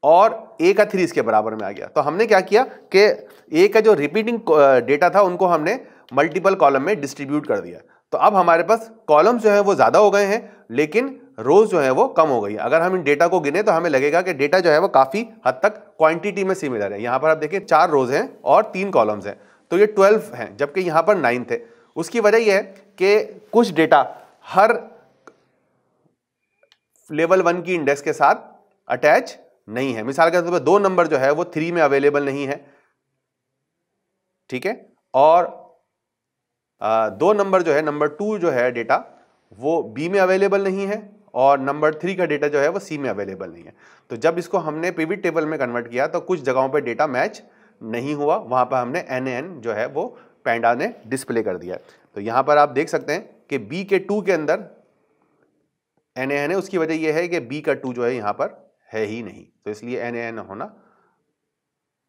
और ए का 3 इसके बराबर में आ गया। तो हमने क्या किया कि ए का जो रिपीटिंग डेटा था उनको हमने मल्टीपल कॉलम में डिस्ट्रीब्यूट कर दिया। तो अब हमारे पास कॉलम्स जो है वो ज्यादा हो गए हैं, लेकिन रोज जो है वो कम हो गई है। अगर हम इन डेटा को गिने तो हमें लगेगा कि डेटा जो है वो काफी हद तक क्वांटिटी में सिमिलर है। यहां पर आप देखिए 4 रोज हैं और 3 कॉलम्स हैं, तो ये 12 हैं, जबकि यहां पर 9 थे। उसकी वजह यह है कि कुछ डेटा हर लेवल 1 की इंडेक्स के साथ अटैच नहीं है। मिसाल के तौर पर 2 नंबर जो है वो 3 में अवेलेबल नहीं है, ठीक है, और 2 नंबर जो है, नंबर 2 जो है डेटा वो बी में अवेलेबल नहीं है, और नंबर 3 का डेटा जो है वो सी में अवेलेबल नहीं है। तो जब इसको हमने पिवट टेबल में कन्वर्ट किया तो कुछ जगहों पे डेटा मैच नहीं हुआ, वहां पर हमने NaN जो है वो पैंडा ने डिस्प्ले कर दिया। तो यहां पर आप देख सकते हैं कि बी के 2 के अंदर NaN है। उसकी वजह यह है कि बी का 2 जो है यहां पर है ही नहीं, तो इसलिए NaN होना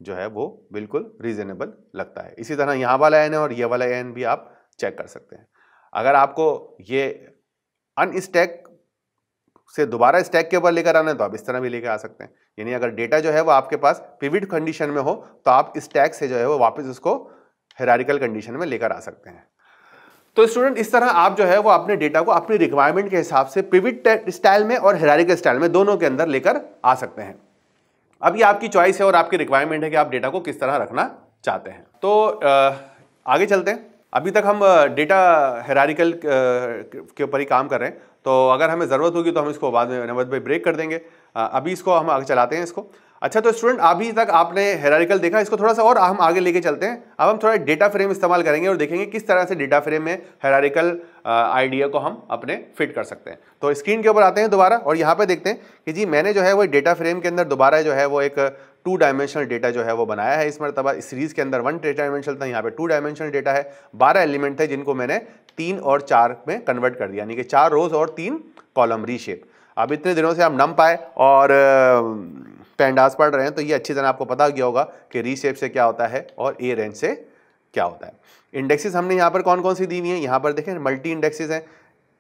जो है वो बिल्कुल रीजनेबल लगता है। इसी तरह यहां वाला N और ये वाला N भी आप चेक कर सकते हैं। अगर आपको ये अनस्टैक से दोबारा स्टैक के ऊपर लेकर आना है तो आप इस तरह भी लेकर आ सकते हैं। यानी अगर डेटा जो है वो आपके पास पिवट कंडीशन में हो तो आप स्टैक से जो है वो वापस उसको हायरार्किकल कंडीशन में लेकर आ सकते हैं। तो स्टूडेंट, इस तरह आप जो है वो अपने डेटा को अपनी रिक्वायरमेंट के हिसाब से पिवट स्टाइल में और हायरार्किकल स्टाइल में दोनों के अंदर लेकर आ सकते हैं। अब ये आपकी चॉइस है और आपकी रिक्वायरमेंट है कि आप डेटा को किस तरह रखना चाहते हैं। तो आगे चलते हैं। अभी तक हम डेटा हायरार्किकल के ऊपर ही काम कर रहे हैं, तो अगर हमें ज़रूरत होगी तो हम इसको बाद में नवद भाई ब्रेक कर देंगे। अभी इसको हम आगे चलाते हैं इसको। अच्छा, तो स्टूडेंट, अभी तक आपने हायरार्किकल देखा, इसको थोड़ा सा और हम आगे लेके चलते हैं। अब हम थोड़ा डेटा फ्रेम इस्तेमाल करेंगे और देखेंगे किस तरह से डेटा फ्रेम में हायरार्किकल आइडिया को हम अपने फिट कर सकते हैं। तो स्क्रीन के ऊपर आते हैं दोबारा, और यहाँ पे देखते हैं कि जी मैंने जो है वो डेटा फ्रेम के अंदर दोबारा जो है वो एक 2 डायमेंशनल डेटा जो है वो बनाया है। इस मरतबा इस सीरीज के अंदर 1 डायमेंशनल था, यहाँ पे 2 डायमेंशनल डेटा है। 12 एलिमेंट थे जिनको मैंने 3 और 4 में कन्वर्ट कर दिया, यानी कि 4 रोज और 3 कॉलम रीशेप। अब इतने दिनों से आप NumPy और पैंडास पढ़ रहे हैं तो ये अच्छी तरह आपको पता गया होगा कि रीशेप से क्या होता है और ए रेंज से क्या होता है। इंडेक्सेस हमने यहाँ पर कौन कौन सी दी हुई हैं, यहाँ पर देखें मल्टी इंडेक्सेस हैं,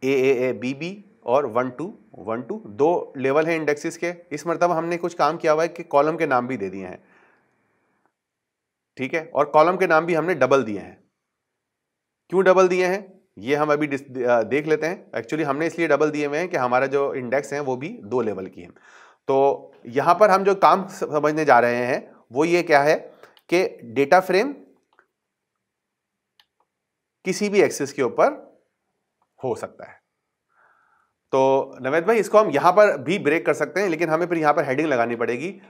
ए बी बी और 1 2 1 2, 2 लेवल हैं इंडेक्सेस के। इस मरतबा हमने कुछ काम किया हुआ है कि कॉलम के नाम भी दे दिए हैं, ठीक है, और कॉलम के नाम भी हमने डबल दिए हैं। क्यों डबल दिए हैं ये हम अभी देख लेते हैं। एक्चुअली हमने इसलिए डबल दिए हुए हैं कि हमारा जो इंडेक्स है वो भी 2 लेवल की है। तो यहां पर हम जो काम समझने जा रहे हैं वो ये क्या है कि डेटा फ्रेम किसी भी एक्सिस के ऊपर हो सकता है। तो नवेद भाई, इसको हम यहां पर भी ब्रेक कर सकते हैं, लेकिन हमें फिर यहां पर हेडिंग लगानी पड़ेगी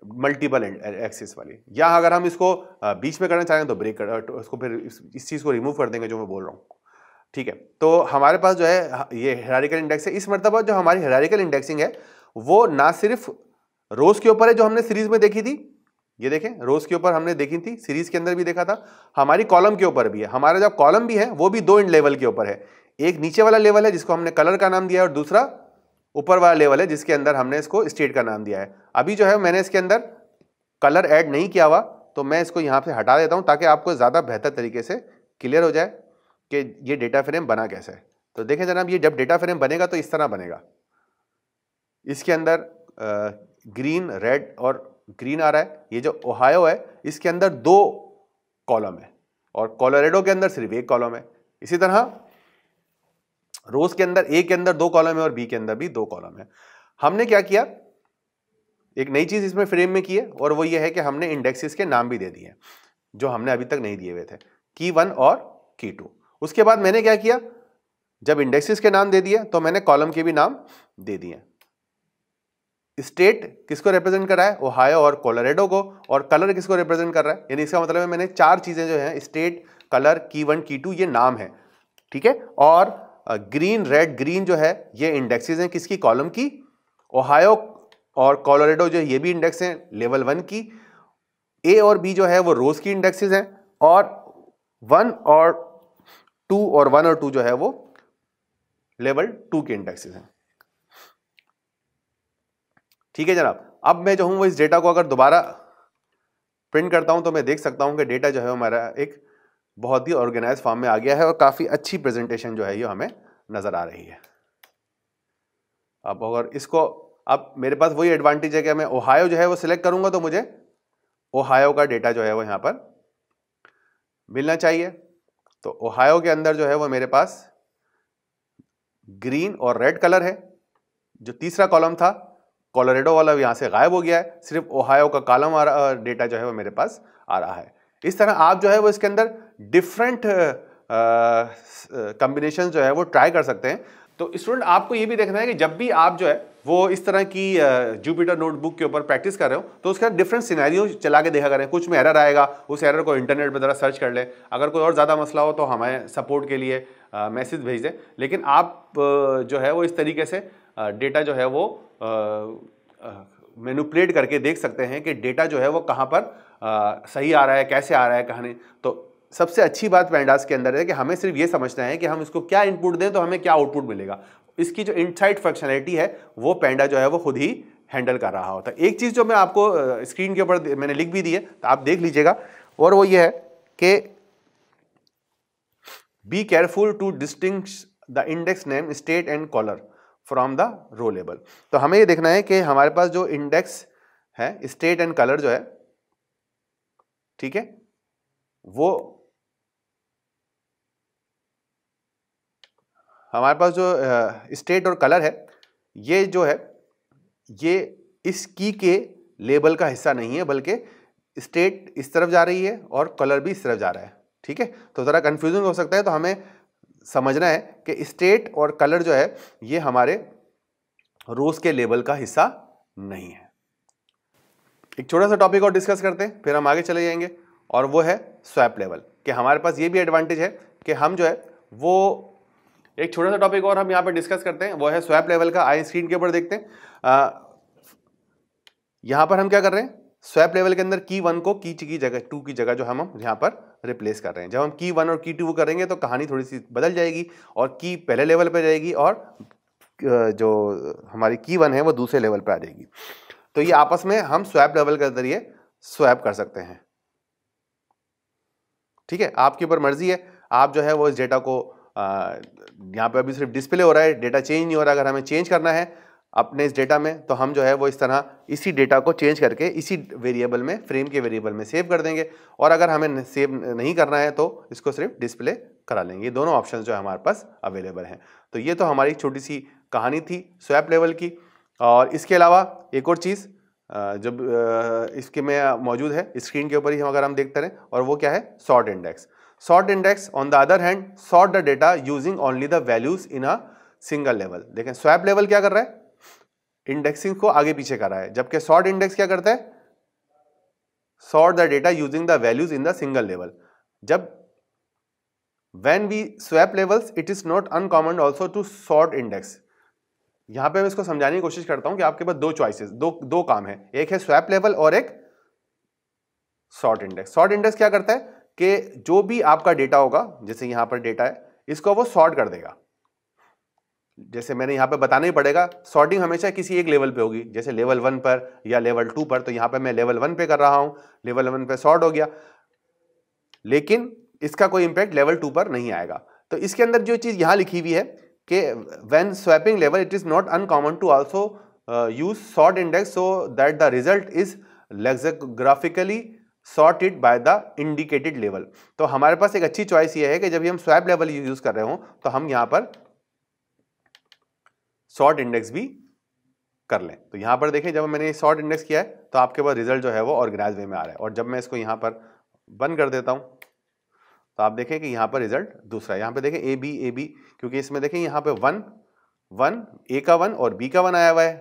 मल्टीपल एक्सिस वाली, या अगर हम इसको बीच में करना चाहें तो ब्रेक कर, तो उसको फिर इस चीज को रिमूव कर देंगे जो मैं बोल रहा हूं, ठीक है। तो हमारे पास जो है ये हायरार्किकल इंडेक्स है। इस मरतबा जो हमारी हायरार्किकल इंडेक्सिंग है वो ना सिर्फ रोज के ऊपर है जो हमने सीरीज में देखी थी, ये देखें रोज के ऊपर हमने देखी थी, सीरीज के अंदर भी देखा था, हमारी कॉलम के ऊपर भी है। हमारा जो कॉलम भी है वो भी 2 लेवल के ऊपर है। एक नीचे वाला लेवल है जिसको हमने कलर का नाम दिया है, और दूसरा ऊपर वाला लेवल है जिसके अंदर हमने इसको स्टेट का नाम दिया है। अभी जो है मैंने इसके अंदर कलर ऐड नहीं किया हुआ, तो मैं इसको यहां से हटा देता हूं ताकि आपको ज्यादा बेहतर तरीके से क्लियर हो जाए कि ये डेटा फ्रेम बना कैसे है। तो देखें जनाब, ये जब डेटा फ्रेम बनेगा तो इस तरह बनेगा। इसके अंदर ग्रीन, रेड और ग्रीन आ रहा है। ये जो ओहायो है इसके अंदर 2 कॉलम है, और कोलोराडो के अंदर सिर्फ 1 कॉलम है। इसी तरह रोज के अंदर ए के अंदर 2 कॉलम है और बी के अंदर भी 2 कॉलम है। हमने क्या किया, एक नई चीज इसमें फ्रेम में की है, और वो ये है कि हमने इंडेक्सेस के नाम भी दे दिए जो हमने अभी तक नहीं दिए हुए थे, की 1 और की 2। उसके बाद मैंने क्या किया, जब इंडेक्सेस के नाम दे दिए तो मैंने कॉलम के भी नाम दे दिए। स्टेट किसको रिप्रेजेंट कर रहा है, ओहायो और कोलोराडो को, और कलर किसको रिप्रेजेंट कर रहा है, यानी इसका मतलब है मैंने 4 चीजें जो है स्टेट, कलर, की 1, की 2 ये नाम है, ठीक है। और ग्रीन रेड ग्रीन जो है ये इंडेक्सेस हैं किसकी, कॉलम की। ओहायो और कोलोराडो जो ये भी इंडेक्स हैं लेवल 1 की। ए और बी जो है वो रोज की इंडेक्सेस हैं, और 1 और 2 और 1 और 2 जो है वो लेवल 2 के इंडेक्सेस हैं। ठीक है जनाब। अब मैं जो हूं वो इस डेटा को अगर दोबारा प्रिंट करता हूं तो मैं देख सकता हूं कि डेटा जो है हमारा एक बहुत ही ऑर्गेनाइज फॉर्म में आ गया है और काफी अच्छी प्रेजेंटेशन जो है ये हमें नजर आ रही है। अब अगर इसको, अब मेरे पास वही एडवांटेज है कि मैं ओहायो जो है वो सिलेक्ट करूंगा तो मुझे ओहायो का डेटा जो है वो यहां पर मिलना चाहिए। तो ओहायो के अंदर जो है वो मेरे पास ग्रीन और रेड कलर है। जो तीसरा कॉलम था कोलोराडो वाला यहां से गायब हो गया है, सिर्फ ओहायो का कॉलम डेटा जो है वो मेरे पास आ रहा है। इस तरह आप जो है वो इसके अंदर डिफरेंट कॉम्बिनेशन जो है वो ट्राई कर सकते हैं। तो स्टूडेंट आपको ये भी देखना है कि जब भी आप जो है वो इस तरह की जुपिटर नोटबुक के ऊपर प्रैक्टिस कर रहे हो तो उसका डिफरेंट सिनेरियो चला के देखा करें। कुछ में एरर आएगा, उस एरर को इंटरनेट पर ज़रा सर्च कर लें। अगर कोई और ज़्यादा मसला हो तो हमें सपोर्ट के लिए मैसेज भेज दें। लेकिन आप जो है वो इस तरीके से डेटा जो है वो मैनिपुलेट करके देख सकते हैं कि डेटा जो है वो कहाँ पर सही आ रहा है, कैसे आ रहा है, कहाँ नहीं। तो सबसे अच्छी बात पैंडास के अंदर है कि हमें सिर्फ ये समझना है कि हम इसको क्या इनपुट दें तो हमें क्या आउटपुट मिलेगा। इसकी जो इनसाइट फंक्शनैलिटी है वो पैंडा जो है वो खुद ही हैंडल कर रहा होता है। एक चीज़ जो मैं आपको स्क्रीन के ऊपर मैंने लिख भी दी है तो आप देख लीजिएगा, और वो ये है कि be careful to distinguish the index name state and colour from the row label. तो हमें ये देखना है कि हमारे पास जो इंडेक्स है स्टेट एंड कलर जो है, ठीक है, वो हमारे पास जो स्टेट और कलर है ये जो है ये इस की के लेबल का हिस्सा नहीं है, बल्कि स्टेट इस तरफ जा रही है और कलर भी इस तरफ जा रहा है। ठीक है, तो ज़रा कंफ्यूजिंग हो सकता है, तो हमें समझना है कि स्टेट और कलर जो है ये हमारे रोज के लेबल का हिस्सा नहीं है। एक छोटा सा टॉपिक और डिस्कस करते हैं फिर हम आगे चले जाएंगे, और वो है स्वैप लेवल। कि हमारे पास ये भी एडवांटेज है कि हम जो है वो एक छोटा सा टॉपिक और हम यहाँ पे डिस्कस करते हैं, वो है स्वैप लेवल का। आई स्क्रीन के ऊपर देखते हैं। यहाँ पर हम क्या कर रहे हैं, स्वैप लेवल के अंदर की 1 को की जगह 2 की जगह जो हम यहाँ पर रिप्लेस कर रहे हैं। जब हम की 1 और की 2 करेंगे तो कहानी थोड़ी सी बदल जाएगी और की पहले लेवल पे जाएगी और जो हमारी की 1 है वो दूसरे लेवल पे आ जाएगी। तो ये आपस में हम स्वैप लेवल के जरिए स्वैप कर सकते हैं। ठीक है, आपके ऊपर मर्जी है, आप जो है वो इस डेटा को यहाँ पे अभी सिर्फ डिस्प्ले हो रहा है, डेटा चेंज नहीं हो रहा। अगर हमें चेंज करना है अपने इस डेटा में तो हम जो है वो इस तरह इसी डेटा को चेंज करके इसी वेरिएबल में, फ्रेम के वेरिएबल में सेव कर देंगे, और अगर हमें सेव नहीं करना है तो इसको सिर्फ डिस्प्ले करा लेंगे। ये दोनों ऑप्शंस जो है हमारे पास अवेलेबल हैं। तो ये तो हमारी छोटी सी कहानी थी स्वैप लेवल की। और इसके अलावा एक और चीज़ जब इसके में मौजूद है स्क्रीन के ऊपर ही, अगर हम देखते रहें, और वो क्या है, sort index. Sort index on the other hand sort the data using only the values in a single level. देखें स्वैप लेवल क्या कर रहा है, इंडेक्सिंग को आगे पीछे कर रहा है, जबकि सॉर्ट इंडेक्स क्या करता है, sort the data using the values in the single level. जब when we swap levels it is not uncommon also to sort index. यहां पे मैं इसको समझाने की कोशिश करता हूं कि आपके पास दो चॉइसेस, दो काम है, एक है स्वैप लेवल और एक सॉर्ट इंडेक्स। सॉर्ट इंडेक्स क्या करता है कि जो भी आपका डेटा होगा, जैसे यहां पर डेटा है, इसको वो सॉर्ट कर देगा। जैसे मैंने यहां पे बताना ही पड़ेगा, सॉर्टिंग हमेशा किसी एक लेवल पे होगी, जैसे लेवल 1 पर या लेवल 2 पर। तो यहां पे मैं लेवल 1 पे कर रहा हूं, लेवल 1 पे सॉर्ट हो गया, लेकिन इसका कोई इंपैक्ट लेवल 2 पर नहीं आएगा। तो इसके अंदर जो चीज यहां लिखी हुई है कि when swapping level it is not uncommon to also use sort index so that the result is lexicographically sorted by the indicated level. तो हमारे पास एक अच्छी चॉइस ये है कि जब भी हम स्वैप लेवल यूज कर रहे हो तो हम यहां पर सॉर्ट इंडेक्स भी कर लें। तो यहां पर देखें, जब मैंने सॉर्ट इंडेक्स किया है तो आपके पास रिजल्ट जो है वो ऑर्गेनाइज वे में आ रहा है, और जब मैं इसको यहां पर बंद कर देता हूं तो आप देखें कि यहां पर रिजल्ट दूसरा है। यहां पे देखें ए बी, क्योंकि इसमें देखें यहां पे 1 ए का 1 और बी का 1 आया हुआ है,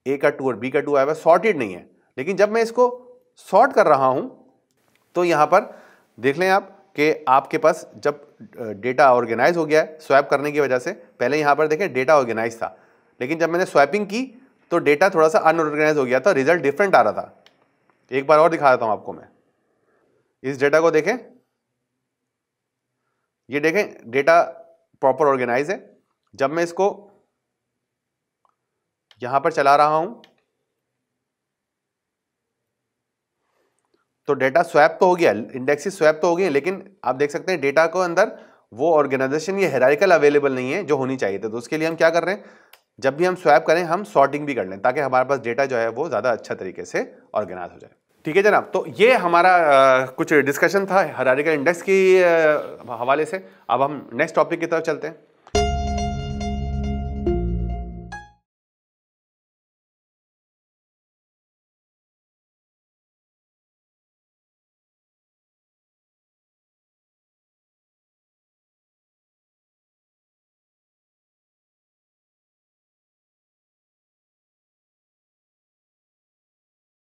ए का 2 और बी का 2 आया हुआ है, सॉर्टेड नहीं है। लेकिन जब मैं इसको सॉर्ट कर रहा हूं तो यहां पर देख लें आप कि आपके पास जब डेटा ऑर्गेनाइज हो गया है स्वैप करने की वजह से, पहले यहाँ पर देखें डेटा ऑर्गेनाइज था, लेकिन जब मैंने स्वैपिंग की तो डेटा थोड़ा सा अनऑर्गेनाइज हो गया था, रिजल्ट डिफरेंट आ रहा था। एक बार और दिखा देता हूं आपको मैं, इस डेटा को देखें, ये देखें डेटा प्रॉपर ऑर्गेनाइज है। जब मैं इसको यहां पर चला रहा हूं तो डेटा स्वैप तो हो गया, इंडेक्सेस स्वैप तो हो गए, लेकिन आप देख सकते हैं डेटा को अंदर वो ऑर्गेनाइजेशन ये हायरार्किकल अवेलेबल नहीं है जो होनी चाहिए थी। तो उसके लिए हम क्या कर रहे हैं, जब भी हम स्वैप करें हम सॉर्टिंग भी कर लें ताकि हमारे पास डेटा जो है वो ज़्यादा अच्छा तरीके से ऑर्गेनाइज हो जाए। ठीक है जनाब, तो ये हमारा कुछ डिस्कशन था हायरार्किकल इंडेक्स की हवाले से। अब हम नेक्स्ट टॉपिक की तरफ चलते हैं।